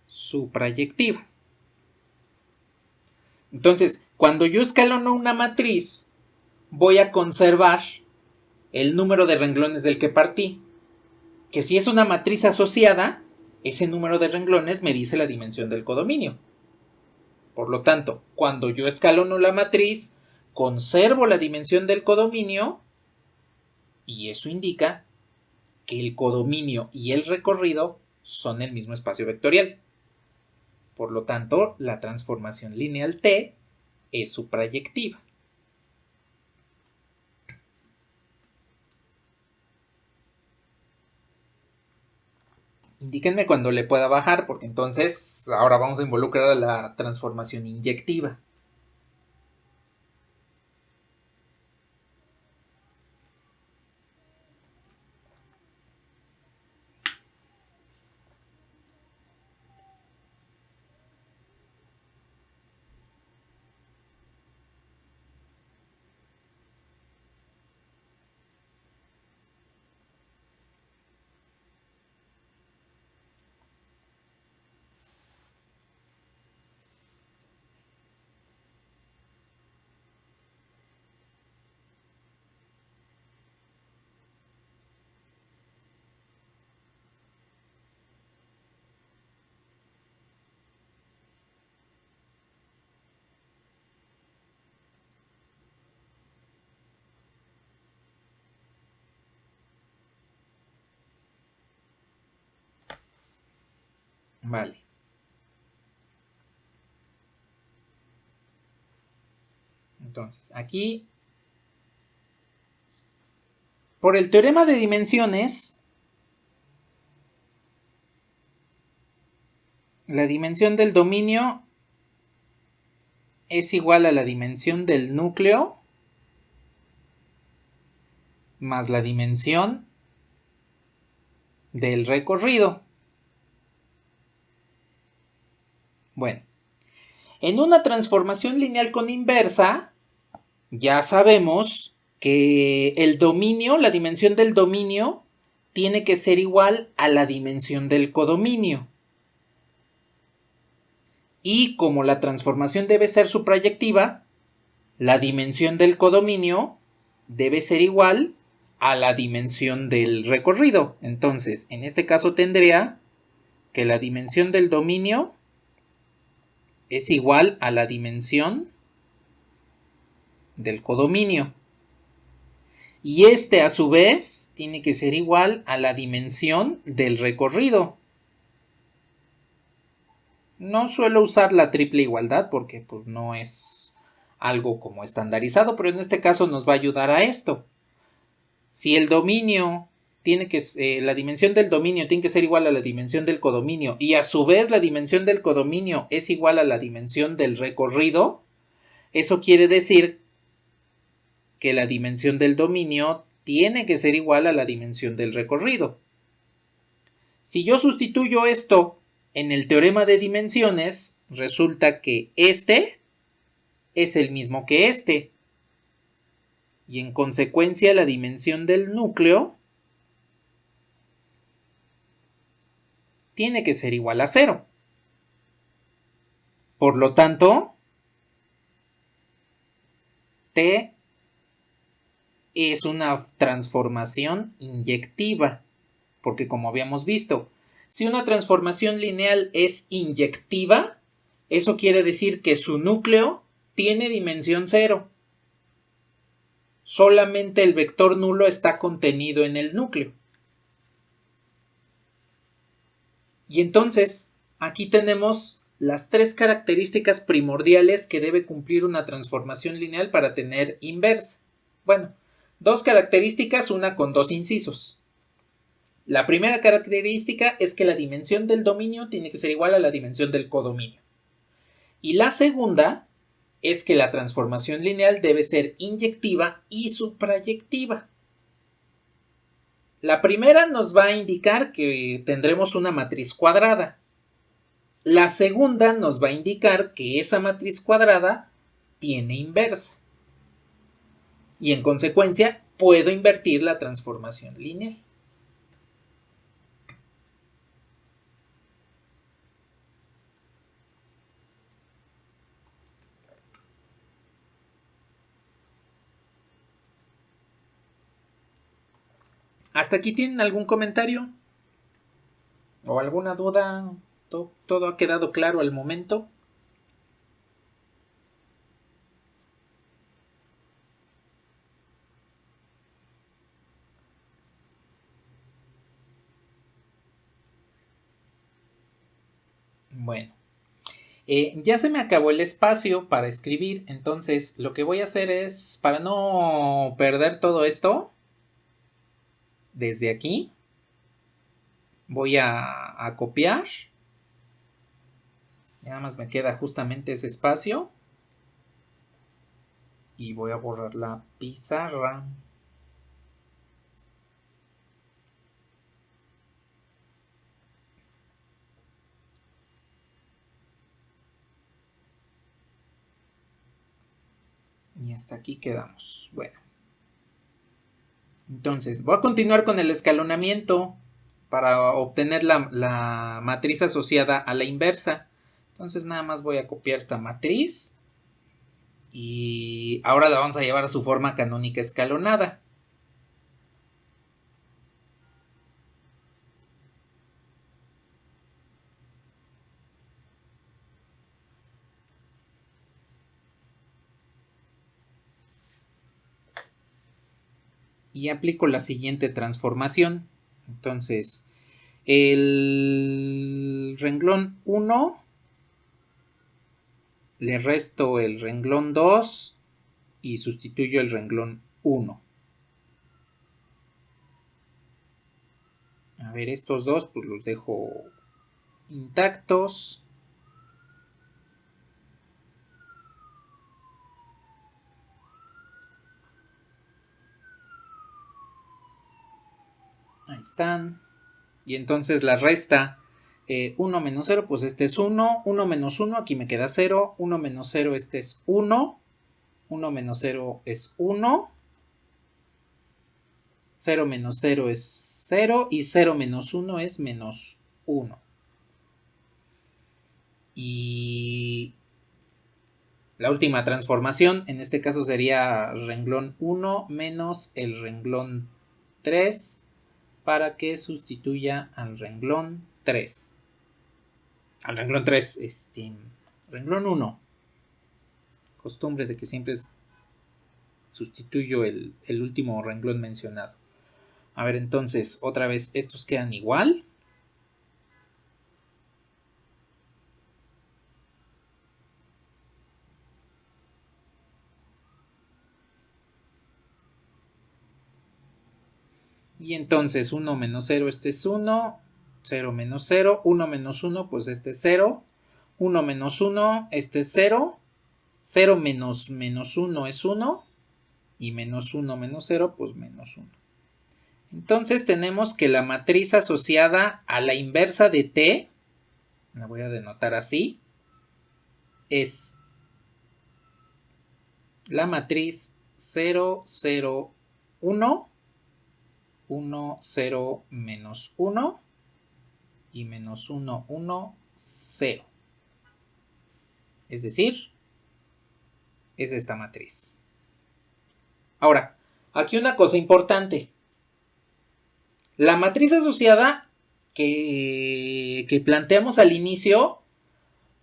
suprayectiva. Entonces, cuando yo escalono una matriz, voy a conservar el número de renglones del que partí. Que si es una matriz asociada, ese número de renglones me dice la dimensión del codominio. Por lo tanto, cuando yo escalono la matriz, conservo la dimensión del codominio y eso indica que el codominio y el recorrido son el mismo espacio vectorial. Por lo tanto, la transformación lineal T es suprayectiva. Indíquenme cuando le pueda bajar, porque entonces ahora vamos a involucrar a la transformación inyectiva. Vale. Entonces, aquí, por el teorema de dimensiones, la dimensión del dominio es igual a la dimensión del núcleo más la dimensión del recorrido. Bueno, en una transformación lineal con inversa, ya sabemos que el dominio, la dimensión del dominio, tiene que ser igual a la dimensión del codominio. Y como la transformación debe ser suprayectiva, la dimensión del codominio debe ser igual a la dimensión del recorrido. Entonces, en este caso tendría que la dimensión del dominio es igual a la dimensión del codominio. Y este a su vez tiene que ser igual a la dimensión del recorrido. No suelo usar la triple igualdad porque pues, no es algo como estandarizado, pero en este caso nos va a ayudar a esto. Si el dominio tiene que, la dimensión del dominio tiene que ser igual a la dimensión del codominio y a su vez la dimensión del codominio es igual a la dimensión del recorrido, eso quiere decir que la dimensión del dominio tiene que ser igual a la dimensión del recorrido. Si yo sustituyo esto en el teorema de dimensiones, resulta que este es el mismo que este. Y en consecuencia la dimensión del núcleo tiene que ser igual a 0. Por lo tanto, T es una transformación inyectiva, porque como habíamos visto, si una transformación lineal es inyectiva, eso quiere decir que su núcleo tiene dimensión 0. Solamente el vector nulo está contenido en el núcleo. Y entonces, aquí tenemos las 3 características primordiales que debe cumplir una transformación lineal para tener inversa. Bueno, 2 características, una con 2 incisos. La primera característica es que la dimensión del dominio tiene que ser igual a la dimensión del codominio. Y la segunda es que la transformación lineal debe ser inyectiva y suprayectiva. La primera nos va a indicar que tendremos una matriz cuadrada. La segunda nos va a indicar que esa matriz cuadrada tiene inversa. Y en consecuencia puedo invertir la transformación lineal. ¿Hasta aquí tienen algún comentario? ¿O alguna duda? ¿Todo ha quedado claro al momento? Bueno, ya se me acabó el espacio para escribir, entonces lo que voy a hacer es, para no perder todo esto, desde aquí, voy a copiar. Nada más me queda justamente ese espacio. Y voy a borrar la pizarra. Y hasta aquí quedamos. Bueno. Entonces, voy a continuar con el escalonamiento para obtener la matriz asociada a la inversa. Entonces nada más voy a copiar esta matriz. Y ahora la vamos a llevar a su forma canónica escalonada. Y aplico la siguiente transformación. Entonces, el renglón 1 le resto el renglón 2 y sustituyo el renglón 1. A ver, estos dos pues los dejo intactos. Ahí están. Y entonces la resta 1 menos 0, pues este es 1. 1 menos 1, aquí me queda 0. 1 menos 0, este es 1. 1 menos 0 es 1. 0 menos 0 es 0 y 0 menos 1 es menos 1. Y la última transformación, en este caso sería renglón 1 menos el renglón 3 para que sustituya al renglón 3. Al renglón 3, renglón 1. Costumbre de que siempre sustituyo el último renglón mencionado. A ver, entonces, otra vez, estos quedan igual. Y entonces 1 menos 0, este es 1, 0 menos 0, 1 menos 1, pues este es 0, 1 menos 1, este es 0, 0 menos menos 1 es 1, y menos 1 menos 0, pues menos 1. Entonces tenemos que la matriz asociada a la inversa de t, la voy a denotar así, es la matriz 0, 0, 1, 1, 0, menos 1 y menos 1, 1, 0. Es decir, es esta matriz. Ahora, aquí una cosa importante. La matriz asociada que planteamos al inicio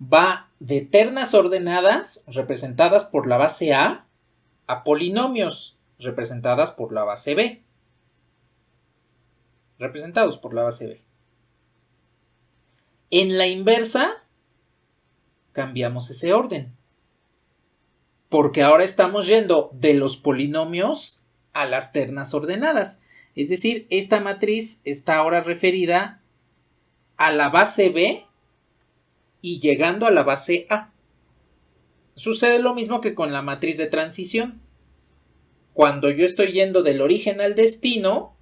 va de ternas ordenadas representadas por la base A polinomios representadas por la base B. Representados por la base B. En la inversa, cambiamos ese orden. Porque ahora estamos yendo de los polinomios a las ternas ordenadas. Es decir, esta matriz está ahora referida a la base B y llegando a la base A. Sucede lo mismo que con la matriz de transición. Cuando yo estoy yendo del origen al destino,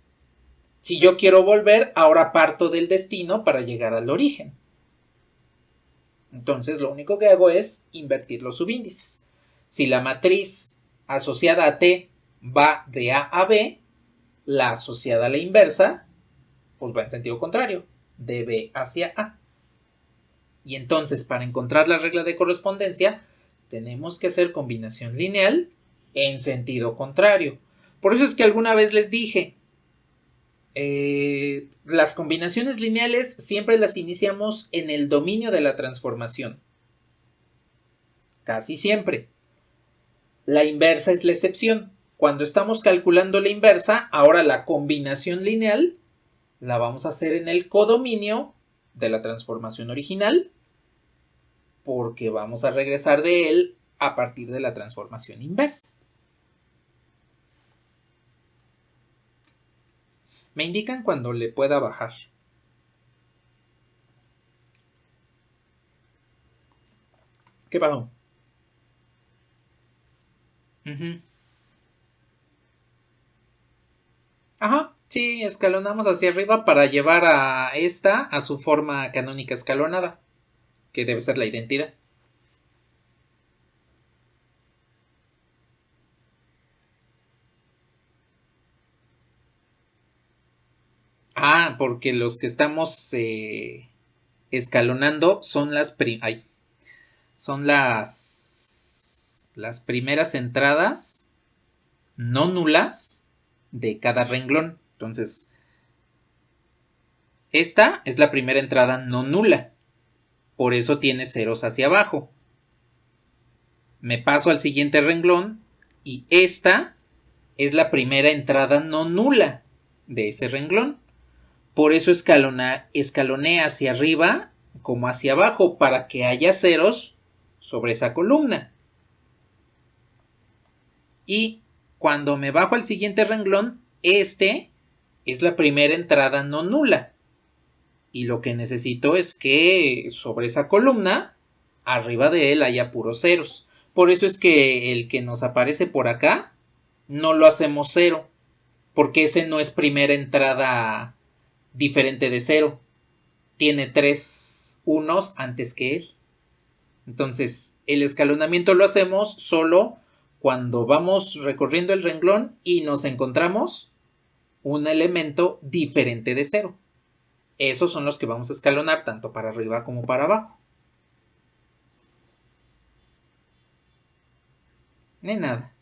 si yo quiero volver, ahora parto del destino para llegar al origen. Entonces lo único que hago es invertir los subíndices. Si la matriz asociada a T va de A a B, la asociada a la inversa, pues va en sentido contrario, de B hacia A. Y entonces, para encontrar la regla de correspondencia, tenemos que hacer combinación lineal en sentido contrario. Por eso es que alguna vez les dije, las combinaciones lineales siempre las iniciamos en el dominio de la transformación. Casi siempre. La inversa es la excepción. Cuando estamos calculando la inversa, ahora la combinación lineal la vamos a hacer en el codominio de la transformación original, porque vamos a regresar de él a partir de la transformación inversa. Me indican cuando le pueda bajar. ¿Qué bajó? Ajá, sí, escalonamos hacia arriba para llevar a esta a su forma canónica escalonada, que debe ser la identidad. Ah, porque los que estamos escalonando son las primeras entradas no nulas de cada renglón. Entonces, esta es la primera entrada no nula. Por eso tiene ceros hacia abajo. Me paso al siguiente renglón y esta es la primera entrada no nula de ese renglón. Por eso escaloné hacia arriba como hacia abajo para que haya ceros sobre esa columna. Y cuando me bajo al siguiente renglón, este es la primera entrada no nula. Y lo que necesito es que sobre esa columna, arriba de él haya puros ceros. Por eso es que el que nos aparece por acá, no lo hacemos cero, porque ese no es primera entrada diferente de 0. Tiene 3 unos antes que él. Entonces, el escalonamiento lo hacemos solo cuando vamos recorriendo el renglón y nos encontramos un elemento diferente de 0. Esos son los que vamos a escalonar tanto para arriba como para abajo. Ni nada.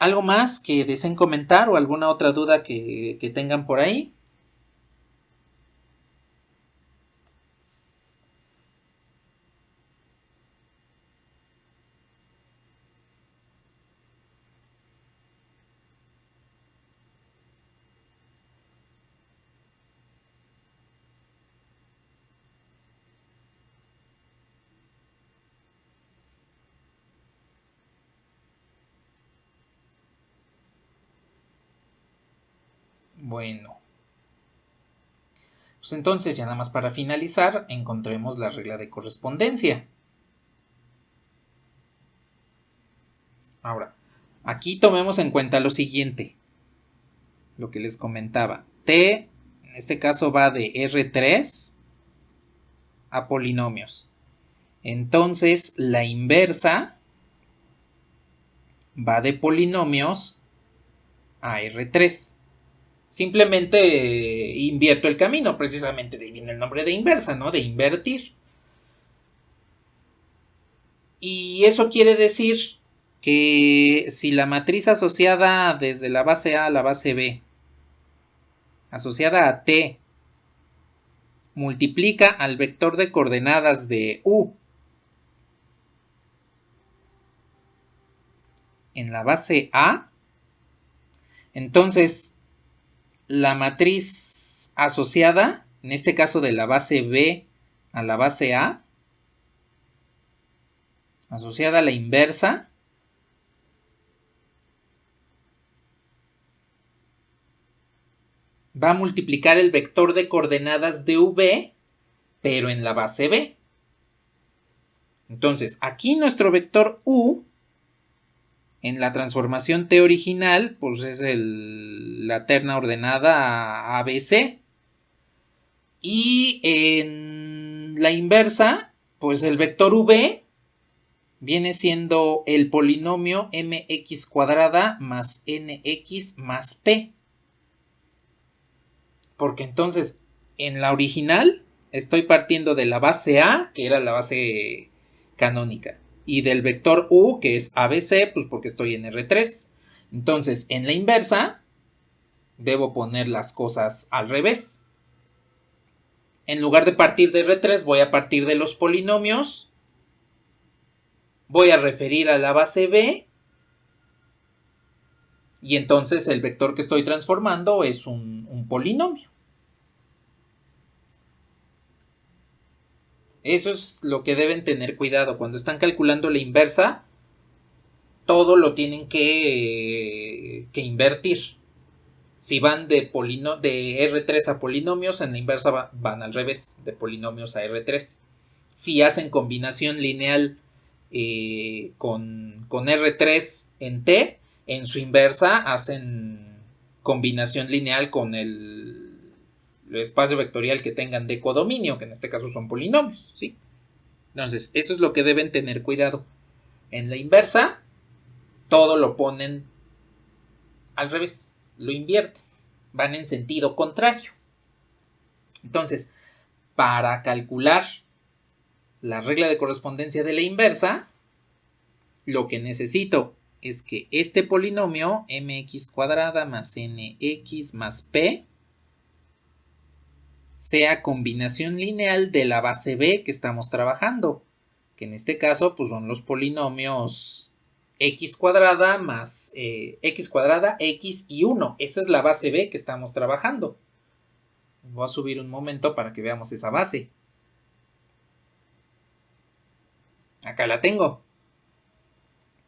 ¿Algo más que deseen comentar o alguna otra duda que tengan por ahí? Bueno. Pues entonces, ya nada más para finalizar, encontremos la regla de correspondencia. Ahora, aquí tomemos en cuenta lo siguiente, lo que les comentaba. T, en este caso, va de R3 a polinomios. Entonces, la inversa va de polinomios a R3. Simplemente invierto el camino, precisamente de ahí viene el nombre de inversa, ¿no? De invertir. Y eso quiere decir que si la matriz asociada desde la base A a la base B, asociada a T, multiplica al vector de coordenadas de U en la base A, entonces la matriz asociada, en este caso de la base B a la base A, asociada a la inversa, va a multiplicar el vector de coordenadas de V, pero en la base B. Entonces, aquí nuestro vector U, en la transformación T original, pues es la terna ordenada ABC. Y en la inversa, pues el vector V viene siendo el polinomio mx cuadrada más nx más p. Porque entonces, en la original, estoy partiendo de la base A, que era la base canónica, y del vector U, que es ABC, pues porque estoy en R3. Entonces, en la inversa, debo poner las cosas al revés. En lugar de partir de R3, voy a partir de los polinomios. Voy a referir a la base B. Y entonces el vector que estoy transformando es un polinomio. Eso es lo que deben tener cuidado. Cuando están calculando la inversa, todo lo tienen que invertir. Si van de R3 a polinomios, en la inversa van al revés, de polinomios a R3. Si hacen combinación lineal con R3 en T, en su inversa hacen combinación lineal con el espacio vectorial que tengan de codominio, que en este caso son polinomios, ¿sí? Entonces, eso es lo que deben tener cuidado. En la inversa, todo lo ponen al revés, lo invierten, van en sentido contrario. Entonces, para calcular la regla de correspondencia de la inversa, lo que necesito es que este polinomio mx cuadrada más nx más p sea combinación lineal de la base b que estamos trabajando, que en este caso pues son los polinomios x cuadrada más x cuadrada, x y 1. Esa es la base b que estamos trabajando. Voy a subir un momento para que veamos esa base. Acá la tengo.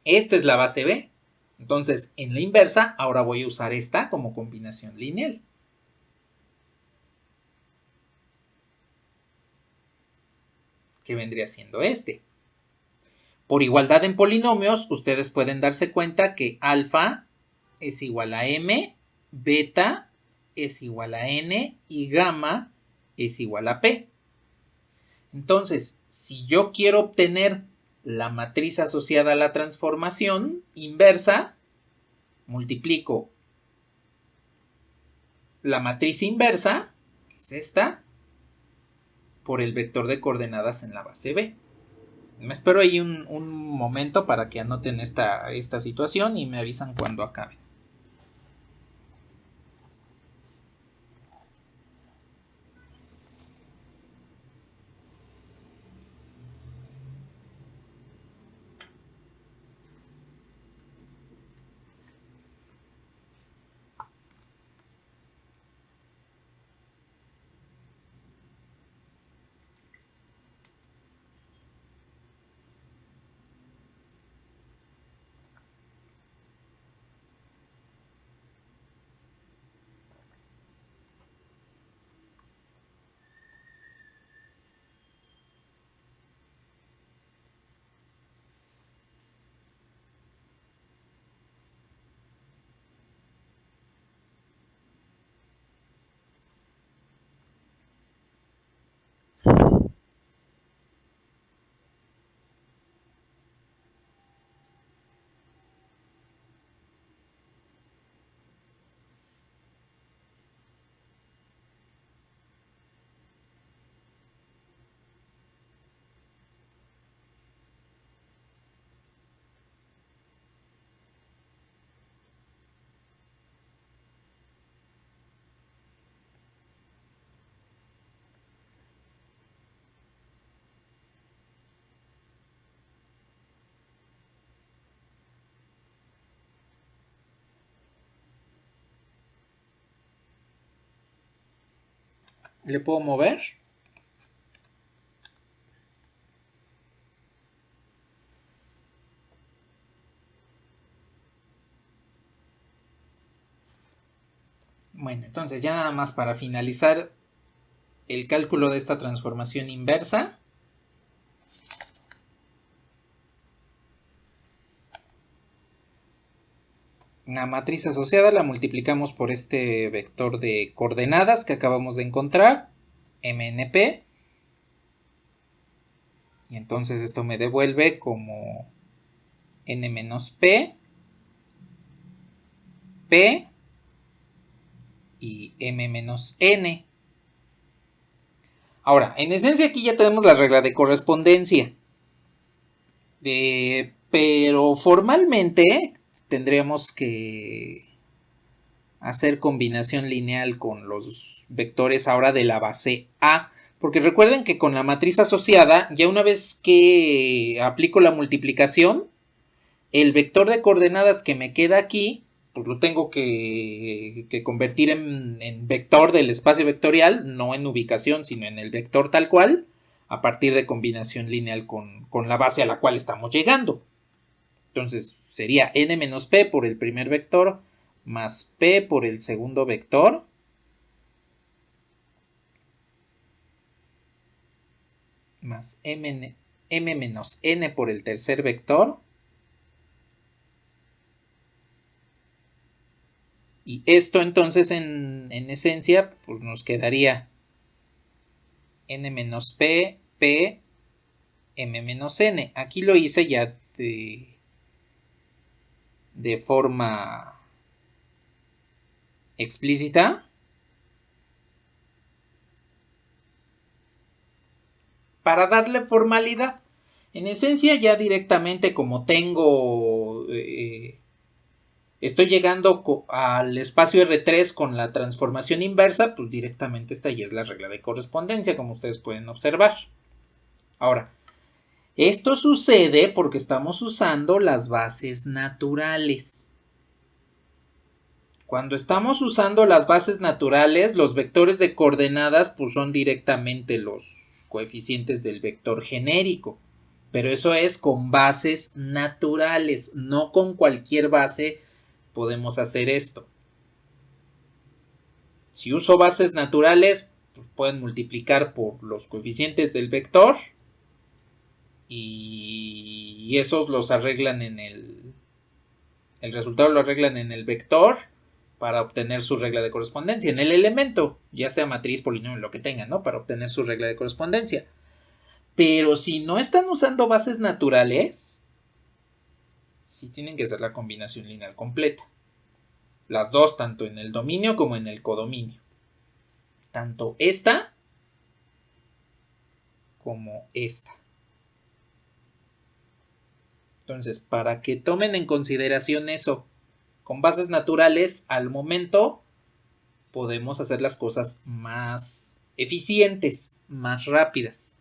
Esta es la base b. Entonces, en la inversa, ahora voy a usar esta como combinación lineal. Que vendría siendo este. Por igualdad en polinomios, ustedes pueden darse cuenta que alfa es igual a m, beta es igual a n y gamma es igual a p. Entonces, si yo quiero obtener la matriz asociada a la transformación inversa, multiplico la matriz inversa, que es esta, por el vector de coordenadas en la base B. Me espero ahí un momento para que anoten esta situación y me avisan cuando acabe. ¿Le puedo mover? Bueno, entonces ya nada más para finalizar el cálculo de esta transformación inversa. La matriz asociada la multiplicamos por este vector de coordenadas que acabamos de encontrar, MNP. Y entonces esto me devuelve como N menos P, P y M menos N. Ahora, en esencia aquí ya tenemos la regla de correspondencia. Pero formalmente tendríamos que hacer combinación lineal con los vectores ahora de la base A. Porque recuerden que con la matriz asociada, ya una vez que aplico la multiplicación, el vector de coordenadas que me queda aquí, pues lo tengo que convertir en vector del espacio vectorial, no en ubicación, sino en el vector tal cual, a partir de combinación lineal con la base a la cual estamos llegando. Entonces sería n menos p por el primer vector más p por el segundo vector más m menos n por el tercer vector. Y esto entonces en esencia pues nos quedaría n menos p, p, m menos n. Aquí lo hice ya de forma explícita para darle formalidad. En esencia ya directamente como tengo estoy llegando al espacio R3 con la transformación inversa, pues directamente esta ya es la regla de correspondencia, como ustedes pueden observar. Ahora, esto sucede porque estamos usando las bases naturales. Cuando estamos usando las bases naturales, los vectores de coordenadas pues son directamente los coeficientes del vector genérico. Pero eso es con bases naturales, no con cualquier base podemos hacer esto. Si uso bases naturales, pues pueden multiplicar por los coeficientes del vector y esos los arreglan en el resultado lo arreglan en el vector para obtener su regla de correspondencia, en el elemento, ya sea matriz, polinomio, lo que tengan, ¿no? Para obtener su regla de correspondencia. Pero si no están usando bases naturales, sí tienen que hacer la combinación lineal completa. Las dos, tanto en el dominio como en el codominio. Tanto esta como esta. Entonces, para que tomen en consideración eso, con bases naturales, al momento podemos hacer las cosas más eficientes, más rápidas.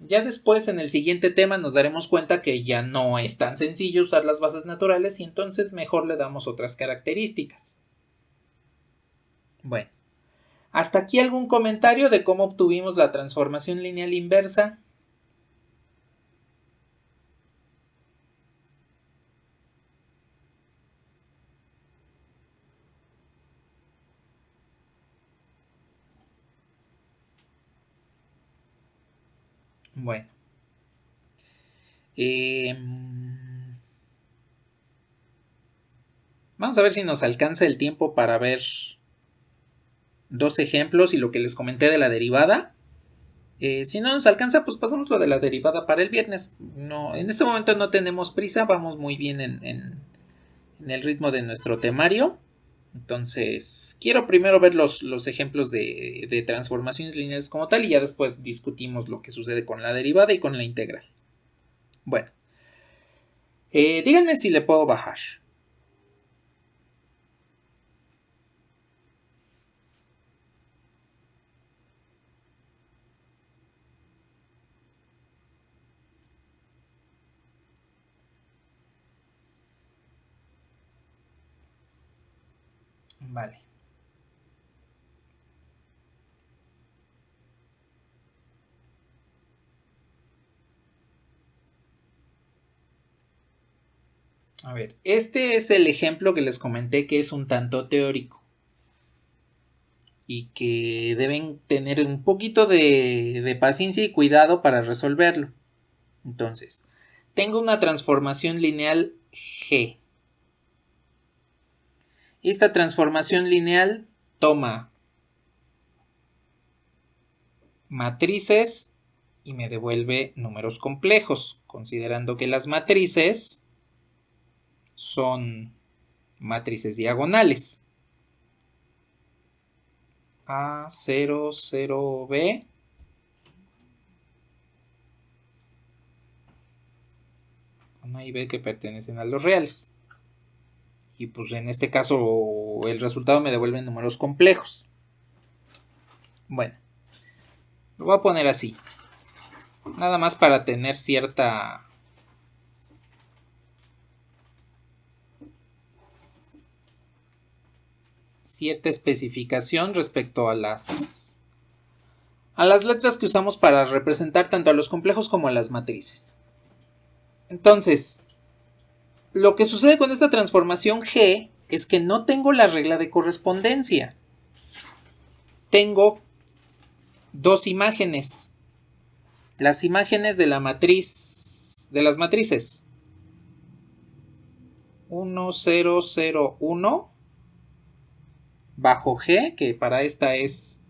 Ya después, en el siguiente tema, nos daremos cuenta que ya no es tan sencillo usar las bases naturales y entonces mejor le damos otras características. Bueno, ¿hasta aquí algún comentario de cómo obtuvimos la transformación lineal inversa? Bueno. Vamos a ver si nos alcanza el tiempo para ver dos ejemplos y lo que les comenté de la derivada. Si no nos alcanza, pues pasamos lo de la derivada para el viernes. No, en este momento no tenemos prisa, vamos muy bien en el ritmo de nuestro temario. Entonces, quiero primero ver los ejemplos de transformaciones lineales como tal y ya después discutimos lo que sucede con la derivada y con la integral. Bueno, díganme si le puedo bajar. Vale. A ver, este es el ejemplo que les comenté que es un tanto teórico y que deben tener un poquito de paciencia y cuidado para resolverlo. Entonces, tengo una transformación lineal G. Esta transformación lineal toma matrices y me devuelve números complejos, considerando que las matrices son matrices diagonales. A0, 0B. Con A y B que pertenecen a los reales. Y pues en este caso el resultado me devuelve números complejos. Bueno, lo voy a poner así. Nada más para tener cierta especificación respecto a las letras que usamos para representar tanto a los complejos como a las matrices. Entonces, lo que sucede con esta transformación G es que no tengo la regla de correspondencia. Tengo dos imágenes. Las imágenes de la matriz, de las matrices 1, 0, 0, 1 bajo G, que para esta es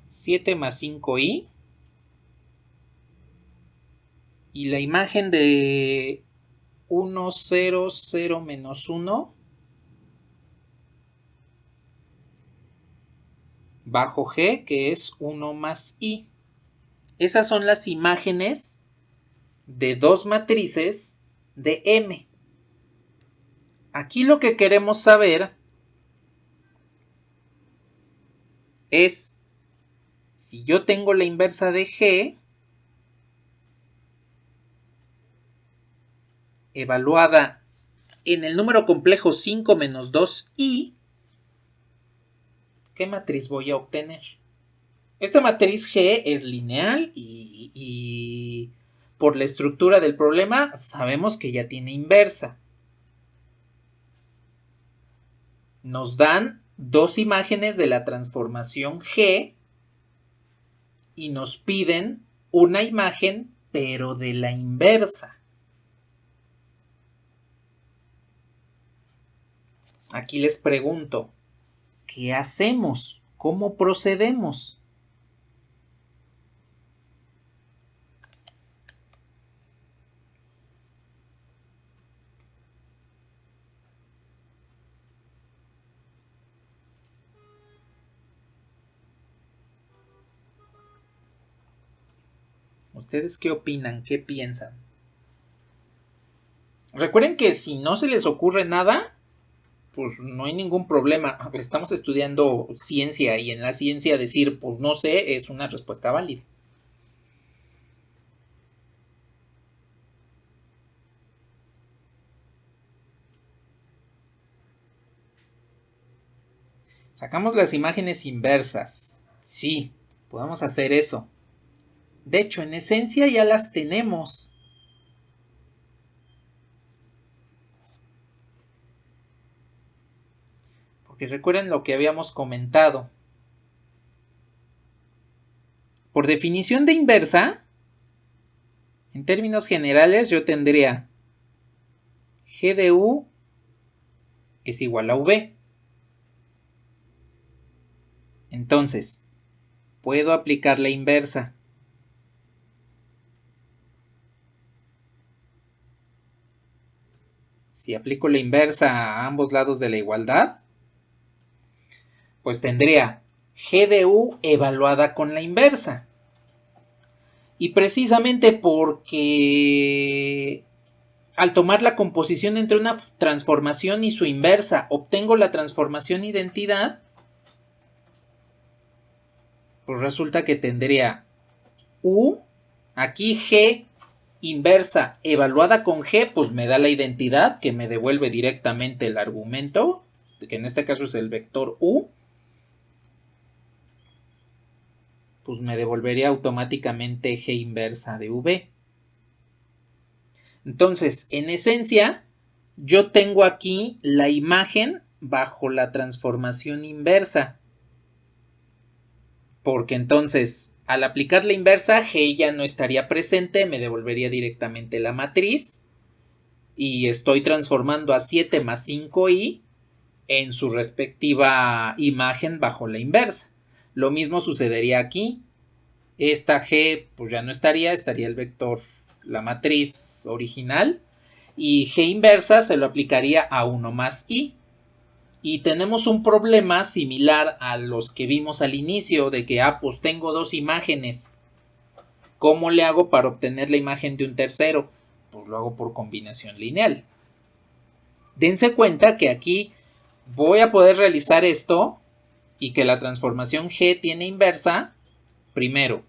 7 más 5i, y la imagen de 1, 0, 0 menos 1 bajo G, que es 1 más i. Esas son las imágenes de dos matrices de M. Aquí lo que queremos saber es si yo tengo la inversa de G evaluada en el número complejo 5 menos 2i, ¿qué matriz voy a obtener? Esta matriz G es lineal y por la estructura del problema sabemos que ya tiene inversa. Nos dan dos imágenes de la transformación G y nos piden una imagen pero de la inversa. Aquí les pregunto, ¿qué hacemos? ¿Cómo procedemos? ¿Ustedes qué opinan? ¿Qué piensan? Recuerden que si no se les ocurre nada, pues no hay ningún problema. Estamos estudiando ciencia y en la ciencia decir, pues no sé, es una respuesta válida. Sacamos las imágenes inversas. Sí, podemos hacer eso. De hecho, en esencia ya las tenemos. Porque recuerden lo que habíamos comentado. Por definición de inversa, en términos generales yo tendría G de U es igual a V. Entonces, puedo aplicar la inversa. Si aplico la inversa a ambos lados de la igualdad, pues tendría G de U evaluada con la inversa. Y precisamente porque al tomar la composición entre una transformación y su inversa, obtengo la transformación identidad, pues resulta que tendría U, aquí G inversa evaluada con G, pues me da la identidad que me devuelve directamente el argumento, que en este caso es el vector U, pues me devolvería automáticamente G inversa de V. Entonces, en esencia, yo tengo aquí la imagen bajo la transformación inversa. Porque entonces, al aplicar la inversa, G ya no estaría presente, me devolvería directamente la matriz. Y estoy transformando a 7 más 5i en su respectiva imagen bajo la inversa. Lo mismo sucedería aquí. Esta G pues ya no estaría el vector, la matriz original. Y G inversa se lo aplicaría a 1 más i. Y tenemos un problema similar a los que vimos al inicio, de que, pues tengo dos imágenes. ¿Cómo le hago para obtener la imagen de un tercero? Pues lo hago por combinación lineal. Dense cuenta que aquí voy a poder realizar esto y que la transformación G tiene inversa, primero,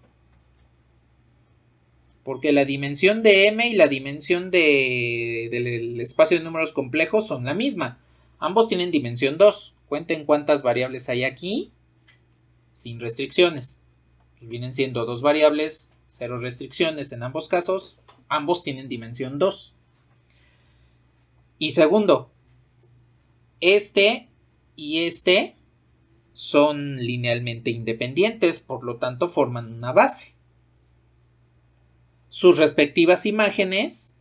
porque la dimensión de M y la dimensión del espacio de números complejos son la misma. Ambos tienen dimensión 2. Cuenten cuántas variables hay aquí sin restricciones. Vienen siendo dos variables, 0 restricciones en ambos casos. Ambos tienen dimensión 2. Y segundo, este y este son linealmente independientes, por lo tanto forman una base. Sus respectivas imágenes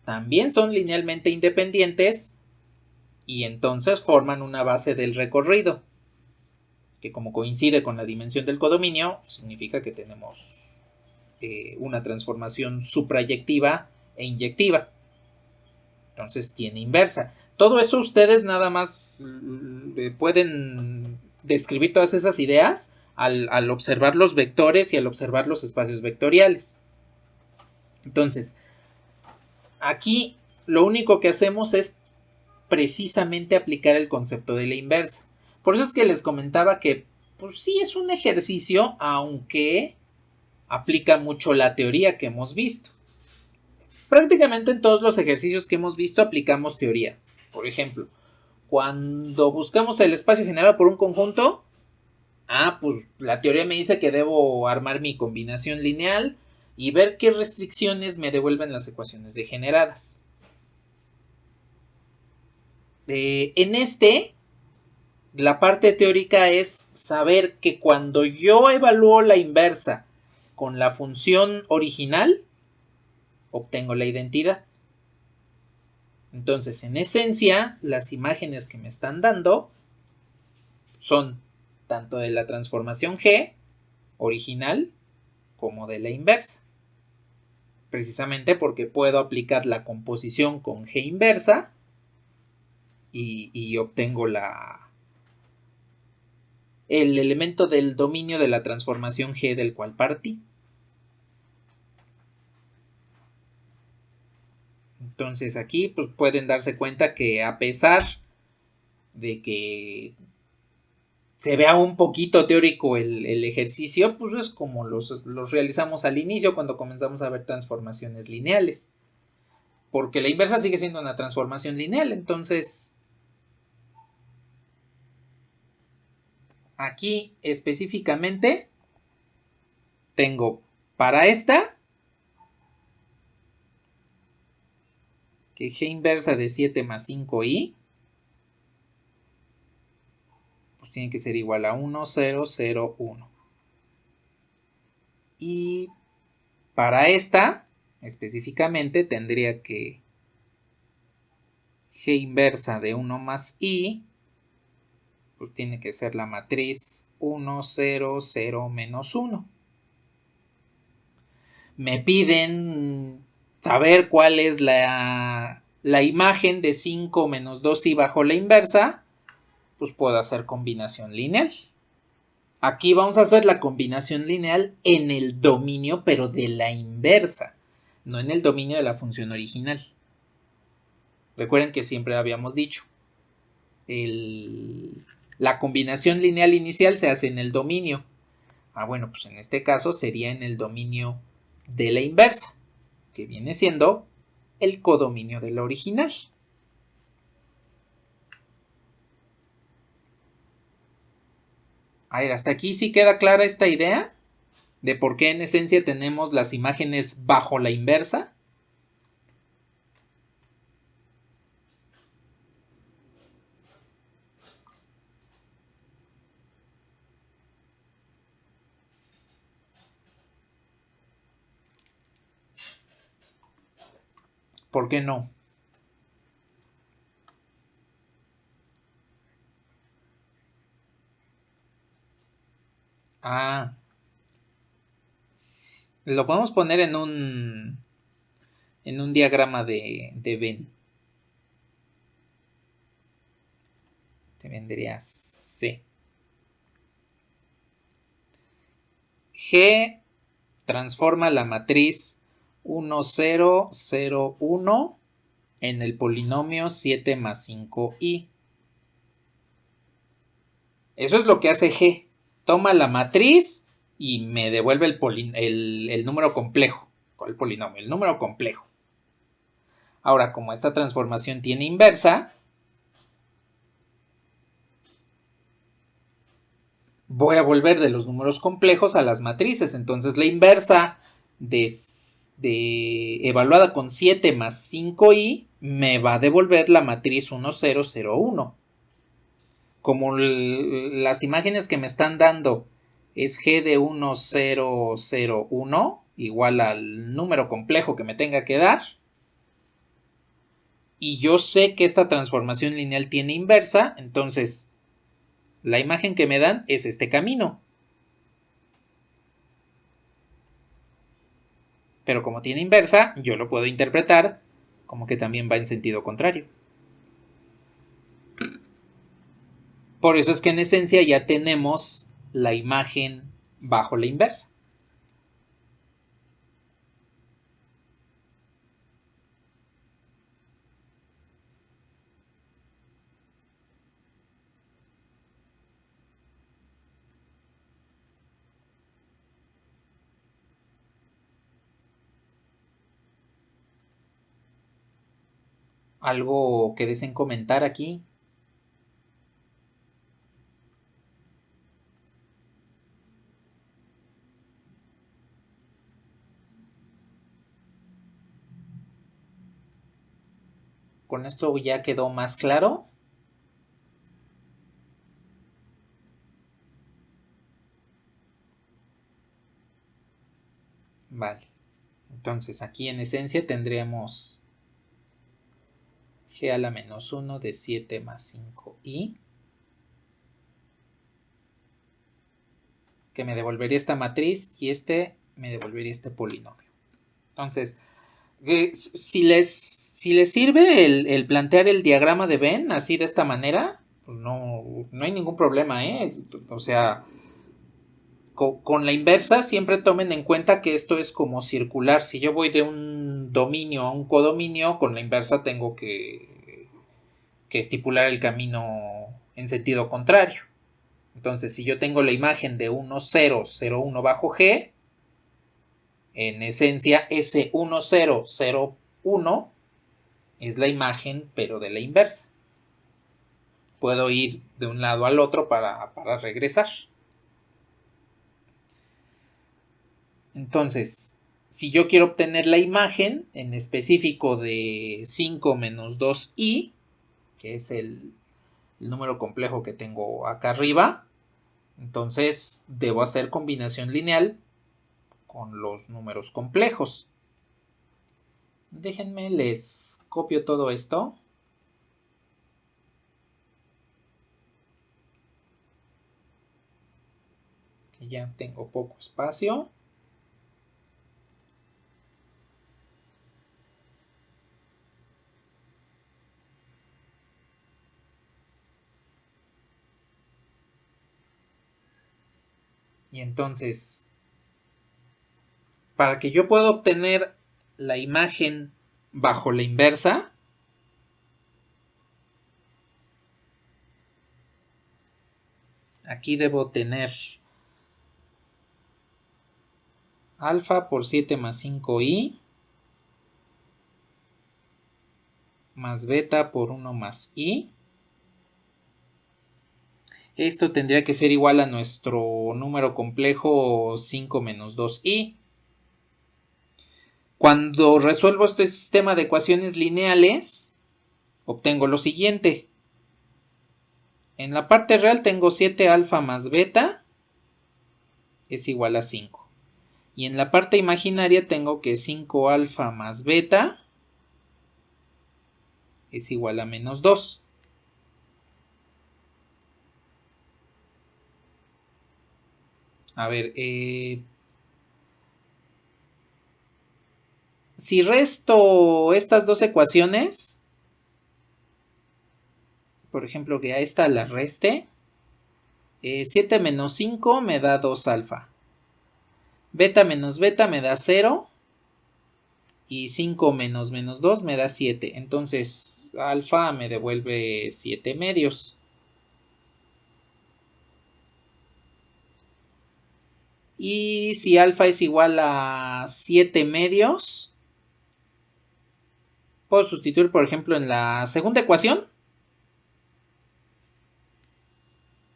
también son linealmente independientes y entonces forman una base del recorrido, que como coincide con la dimensión del codominio, significa que tenemos una transformación suprayectiva e inyectiva. Entonces tiene inversa. Todo eso ustedes nada más pueden describir todas esas ideas al observar los vectores y al observar los espacios vectoriales. Entonces, aquí lo único que hacemos es precisamente aplicar el concepto de la inversa. Por eso es que les comentaba que pues sí es un ejercicio, aunque aplica mucho la teoría que hemos visto. Prácticamente en todos los ejercicios que hemos visto aplicamos teoría. Por ejemplo, cuando buscamos el espacio generado por un conjunto, pues la teoría me dice que debo armar mi combinación lineal y ver qué restricciones me devuelven las ecuaciones degeneradas. En la parte teórica es saber que cuando yo evalúo la inversa con la función original, obtengo la identidad. Entonces, en esencia, las imágenes que me están dando son tanto de la transformación G original como de la inversa. Precisamente porque puedo aplicar la composición con G inversa y obtengo el elemento del dominio de la transformación G del cual partí. Entonces aquí pues, pueden darse cuenta que a pesar de que se vea un poquito teórico el ejercicio, pues es como los realizamos al inicio cuando comenzamos a ver transformaciones lineales. Porque la inversa sigue siendo una transformación lineal. Entonces, aquí específicamente tengo para esta que G inversa de 7 más 5i pues tiene que ser igual a 1, 0, 0, 1. Y para esta, específicamente, tendría que G inversa de 1 más i, pues tiene que ser la matriz 1, 0, 0, menos 1. Me piden saber cuál es la imagen de 5 menos 2i bajo la inversa, pues puedo hacer combinación lineal. Aquí vamos a hacer la combinación lineal en el dominio, pero de la inversa, no en el dominio de la función original. Recuerden que siempre habíamos dicho, la combinación lineal inicial se hace en el dominio. Bueno, pues en este caso sería en el dominio de la inversa, que viene siendo el codominio de la original. A ver, hasta aquí sí queda clara esta idea de por qué en esencia tenemos las imágenes bajo la inversa. ¿Por qué no? Lo podemos poner en un diagrama de Venn. Te vendría C. G transforma la matriz 1, 0, 0, 1 en el polinomio 7 más 5i. Eso es lo que hace G. Toma la matriz y me devuelve el número complejo. ¿Cuál polinomio? El número complejo. Ahora, como esta transformación tiene inversa, voy a volver de los números complejos a las matrices. Entonces, la inversa evaluada con 7 más 5i me va a devolver la matriz 1, 0, 0, 1. Como las imágenes que me están dando es G de 1, 0, 0, 1, igual al número complejo que me tenga que dar, y yo sé que esta transformación lineal tiene inversa, entonces la imagen que me dan es este camino. Pero como tiene inversa, yo lo puedo interpretar como que también va en sentido contrario. Por eso es que en esencia ya tenemos la imagen bajo la inversa. ¿Algo que deseen comentar aquí? ¿Con esto ya quedó más claro? Vale. Entonces aquí en esencia tendríamos G a la menos 1 de 7 más 5i, que me devolvería esta matriz y me devolvería este polinomio. Entonces, si les sirve el plantear el diagrama de Venn así de esta manera, pues no hay ningún problema, ¿eh? O sea, con la inversa siempre tomen en cuenta que esto es como circular. Si yo voy de un un dominio a un codominio, con la inversa tengo que estipular el camino en sentido contrario. Entonces, si yo tengo la imagen de 1, 0, 0, 1 bajo G, en esencia ese 1, 0, 0, 1 es la imagen, pero de la inversa. Puedo ir de un lado al otro para regresar. Entonces, si yo quiero obtener la imagen en específico de 5 menos 2i, que es el número complejo que tengo acá arriba, entonces debo hacer combinación lineal con los números complejos. Déjenme, les copio todo esto. Que ya tengo poco espacio. Y entonces, para que yo pueda obtener la imagen bajo la inversa, aquí debo tener alfa por 7 más 5i más beta por 1 más i. Esto tendría que ser igual a nuestro número complejo 5 menos 2i. Cuando resuelvo este sistema de ecuaciones lineales, obtengo lo siguiente. En la parte real tengo 7 alfa más beta es igual a 5. Y en la parte imaginaria tengo que 5 alfa más beta es igual a menos 2. A ver, si resto estas dos ecuaciones, por ejemplo, que a esta la reste, 7 menos 5 me da 2 alfa. Beta menos beta me da 0. Y 5 menos menos 2 me da 7. Entonces, alfa me devuelve 7 medios. Y si alfa es igual a 7 medios, puedo sustituir, por ejemplo, en la segunda ecuación.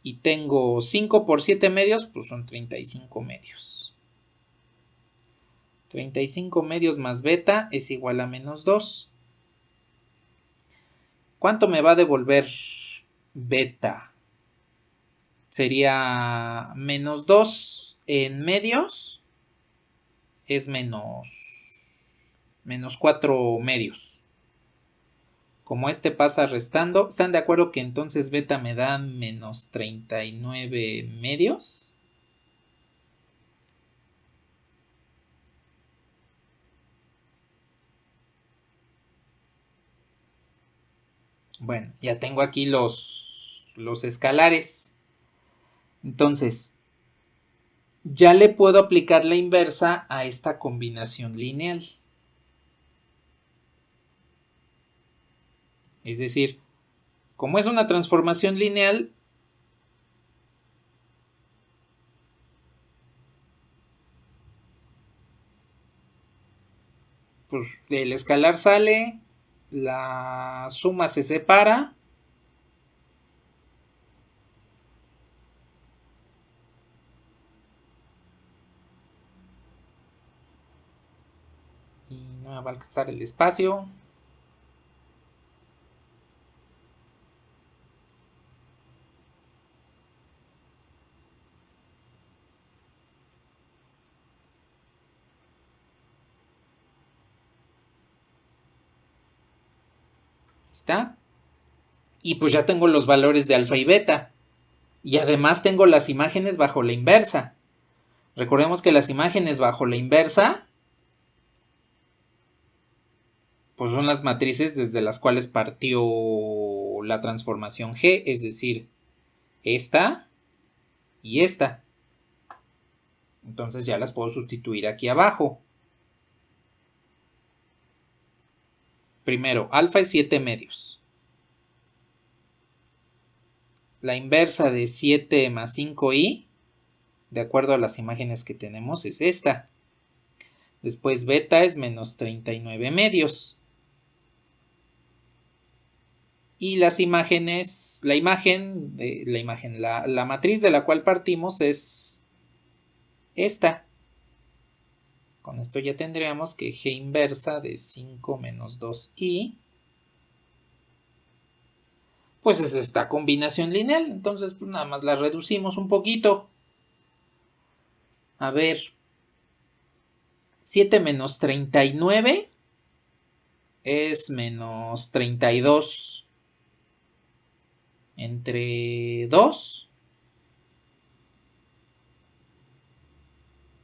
Y tengo 5 por 7 medios, pues son 35 medios. 35 medios más beta es igual a menos 2. ¿Cuánto me va a devolver beta? Sería menos 2 en medios. Es menos 4 medios. Como este pasa restando, ¿están de acuerdo que entonces beta me da menos 39 medios? Bueno, ya tengo aquí los escalares. Entonces, ya le puedo aplicar la inversa a esta combinación lineal. Es decir, como es una transformación lineal, pues el escalar sale, la suma se separa. Y no me va a alcanzar el espacio. ¿Está? Y pues ya tengo los valores de alfa y beta. Y además tengo las imágenes bajo la inversa. Recordemos que las imágenes bajo la inversa pues son las matrices desde las cuales partió la transformación G, es decir, esta y esta. Entonces ya las puedo sustituir aquí abajo. Primero, alfa es 7 medios. La inversa de 7 más 5i, de acuerdo a las imágenes que tenemos, es esta. Después beta es menos 39 medios. Y las imágenes, la matriz de la cual partimos es esta. Con esto ya tendríamos que G inversa de 5 menos 2i, pues es esta combinación lineal. Entonces, pues nada más la reducimos un poquito. A ver, 7 menos 39 es menos 32 entre 2.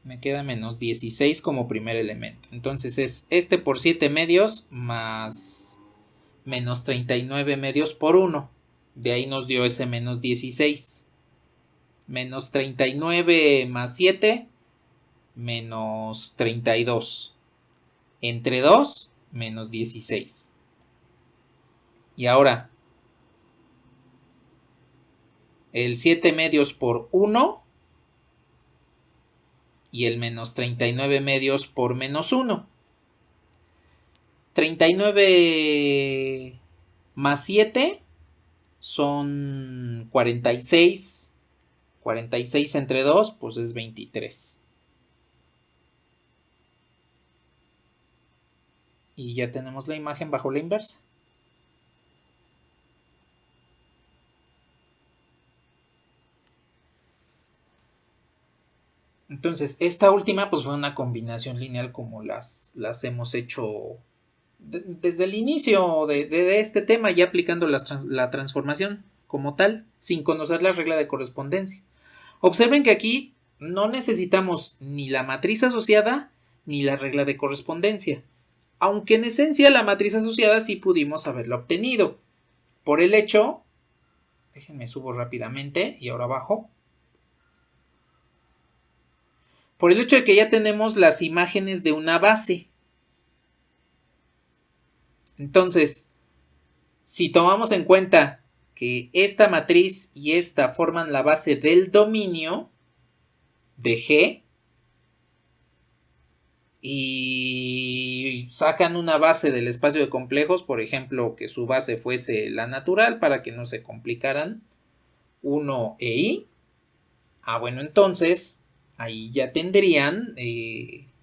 Me queda menos 16 como primer elemento. Entonces es este por 7 medios más menos 39 medios por 1. De ahí nos dio ese menos 16. Menos 39 más 7, menos 32. Entre 2, menos 16. Y ahora, el 7 medios por 1 y el menos 39 medios por menos 1. 39 más 7 son 46. 46 entre 2, pues es 23. Y ya tenemos la imagen bajo la inversa. Entonces, esta última pues fue una combinación lineal como las hemos hecho desde el inicio de este tema, ya aplicando la transformación como tal, sin conocer la regla de correspondencia. Observen que aquí no necesitamos ni la matriz asociada ni la regla de correspondencia, aunque en esencia la matriz asociada sí pudimos haberla obtenido, por el hecho, déjenme subo rápidamente y ahora bajo, por el hecho de que ya tenemos las imágenes de una base. Entonces, si tomamos en cuenta que esta matriz y esta forman la base del dominio de G y sacan una base del espacio de complejos, por ejemplo, que su base fuese la natural para que no se complicaran 1 e i, bueno, entonces ahí ya tendrían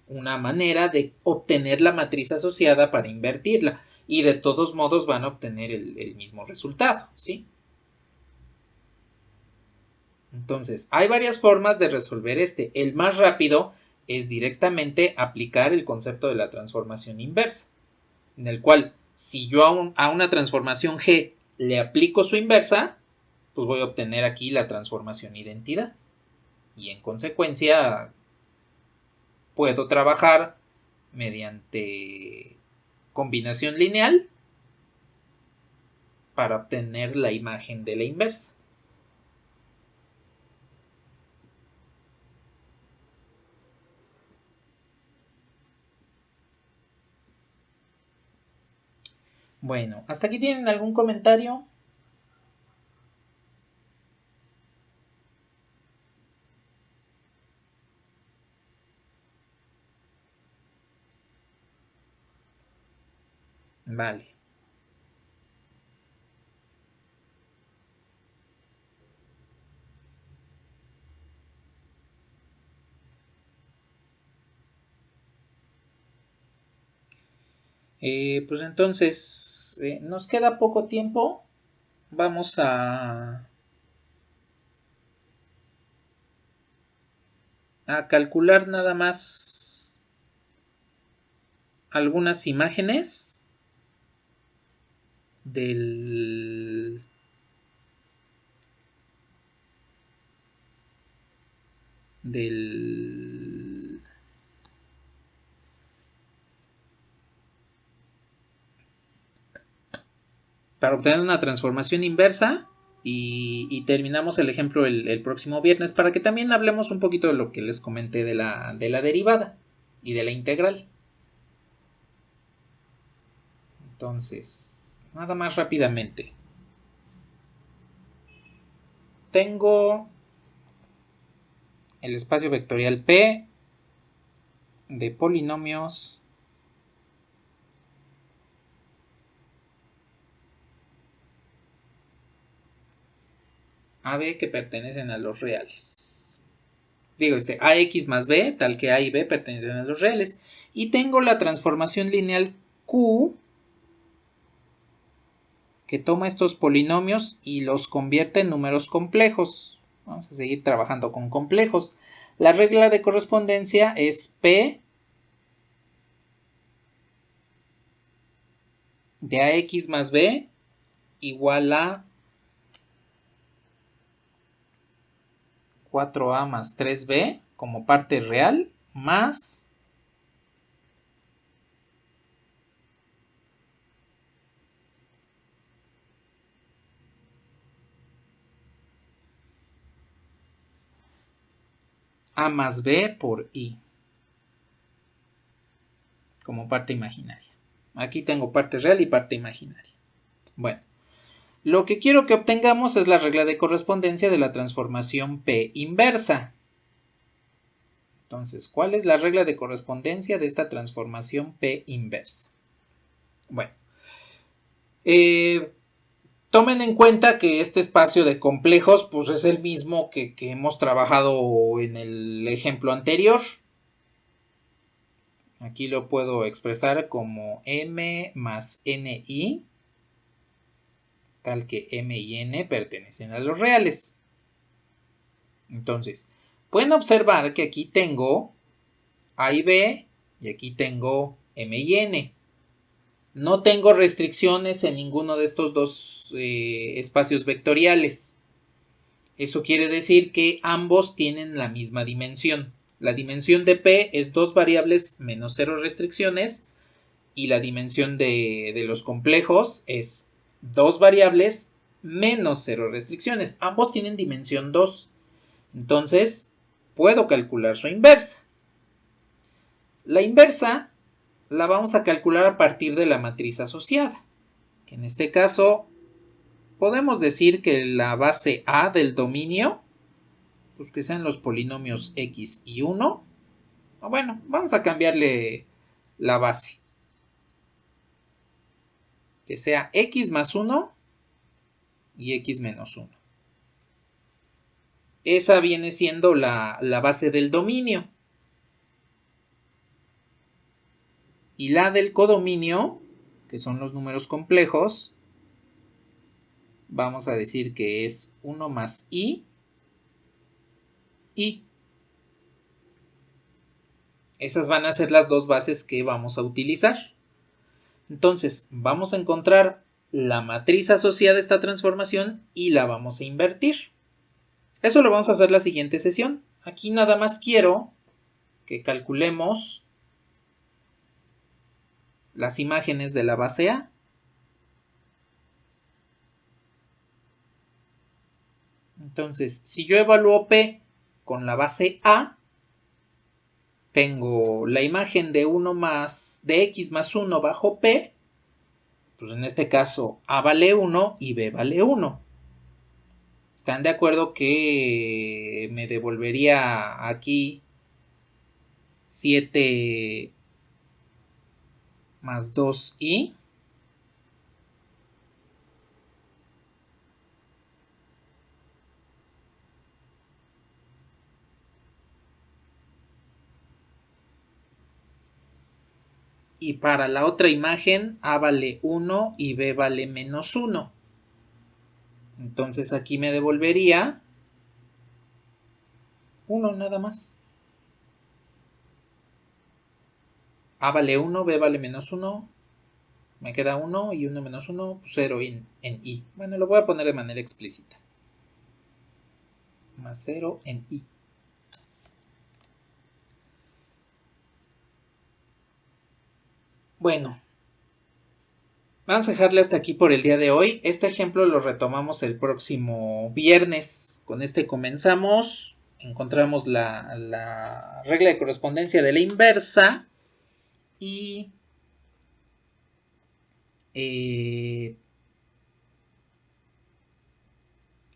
una manera de obtener la matriz asociada para invertirla. Y de todos modos van a obtener el mismo resultado, ¿sí? Entonces, hay varias formas de resolver este. El más rápido es directamente aplicar el concepto de la transformación inversa, en el cual si yo a una transformación G le aplico su inversa, pues voy a obtener aquí la transformación identidad. Y en consecuencia, puedo trabajar mediante combinación lineal para obtener la imagen de la inversa. Bueno, ¿hasta aquí tienen algún comentario? Vale. Pues entonces, nos queda poco tiempo. Vamos a calcular nada más algunas imágenes del para obtener una transformación inversa y terminamos el ejemplo el próximo viernes para que también hablemos un poquito de lo que les comenté de la derivada y de la integral. Entonces, nada más rápidamente. Tengo el espacio vectorial P de polinomios AB que pertenecen a los reales. Digo, AX más B, tal que A y B pertenecen a los reales. Y tengo la transformación lineal Q que toma estos polinomios y los convierte en números complejos. Vamos a seguir trabajando con complejos. La regla de correspondencia es P de AX más B igual a 4A más 3B como parte real más A más B por I como parte imaginaria. Aquí tengo parte real y parte imaginaria. Bueno, lo que quiero que obtengamos es la regla de correspondencia de la transformación P inversa. Entonces, ¿cuál es la regla de correspondencia de esta transformación P inversa? Bueno, tomen en cuenta que este espacio de complejos pues es el mismo que hemos trabajado en el ejemplo anterior. Aquí lo puedo expresar como M más NI, tal que M y N pertenecen a los reales. Entonces, pueden observar que aquí tengo A y B y aquí tengo M y N. No tengo restricciones en ninguno de estos dos espacios vectoriales. Eso quiere decir que ambos tienen la misma dimensión. La dimensión de P es 2 variables menos 0 restricciones y la dimensión de los complejos es 2 variables menos 0 restricciones. Ambos tienen dimensión 2. Entonces, puedo calcular su inversa. La inversa la vamos a calcular a partir de la matriz asociada, que en este caso podemos decir que la base A del dominio, pues que sean los polinomios X y 1. Bueno, vamos a cambiarle la base. Que sea X más 1 y X menos 1. Esa viene siendo la base del dominio. Y la del codominio, que son los números complejos, vamos a decir que es 1 más I. Esas van a ser las dos bases que vamos a utilizar. Entonces, vamos a encontrar la matriz asociada a esta transformación y la vamos a invertir. Eso lo vamos a hacer la siguiente sesión. Aquí nada más quiero que calculemos las imágenes de la base A. Entonces, si yo evalúo P con la base A, tengo la imagen de X más 1 bajo P, pues en este caso A vale 1 y B vale 1. ¿Están de acuerdo que me devolvería aquí 7 más 2i? Y para la otra imagen, A vale 1 y B vale menos 1. Entonces aquí me devolvería 1 nada más. A vale 1, B vale menos 1. Me queda 1 y 1 menos 1, 0 en I. Bueno, lo voy a poner de manera explícita. Más 0 en I. Bueno, vamos a dejarle hasta aquí por el día de hoy. Este ejemplo lo retomamos el próximo viernes. Con este comenzamos. Encontramos la regla de correspondencia de la inversa. Y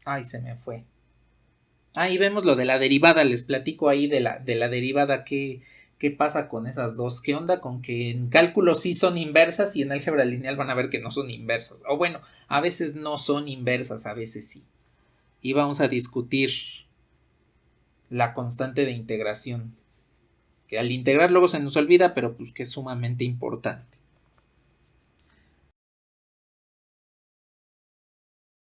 Ay, se me fue. Ahí vemos lo de la derivada, les platico ahí de la derivada, qué pasa con esas dos, qué onda con que en cálculo sí son inversas y en álgebra lineal van a ver que no son inversas. O bueno, a veces no son inversas, a veces sí. Y vamos a discutir la constante de integración, que al integrar luego se nos olvida, pero pues que es sumamente importante.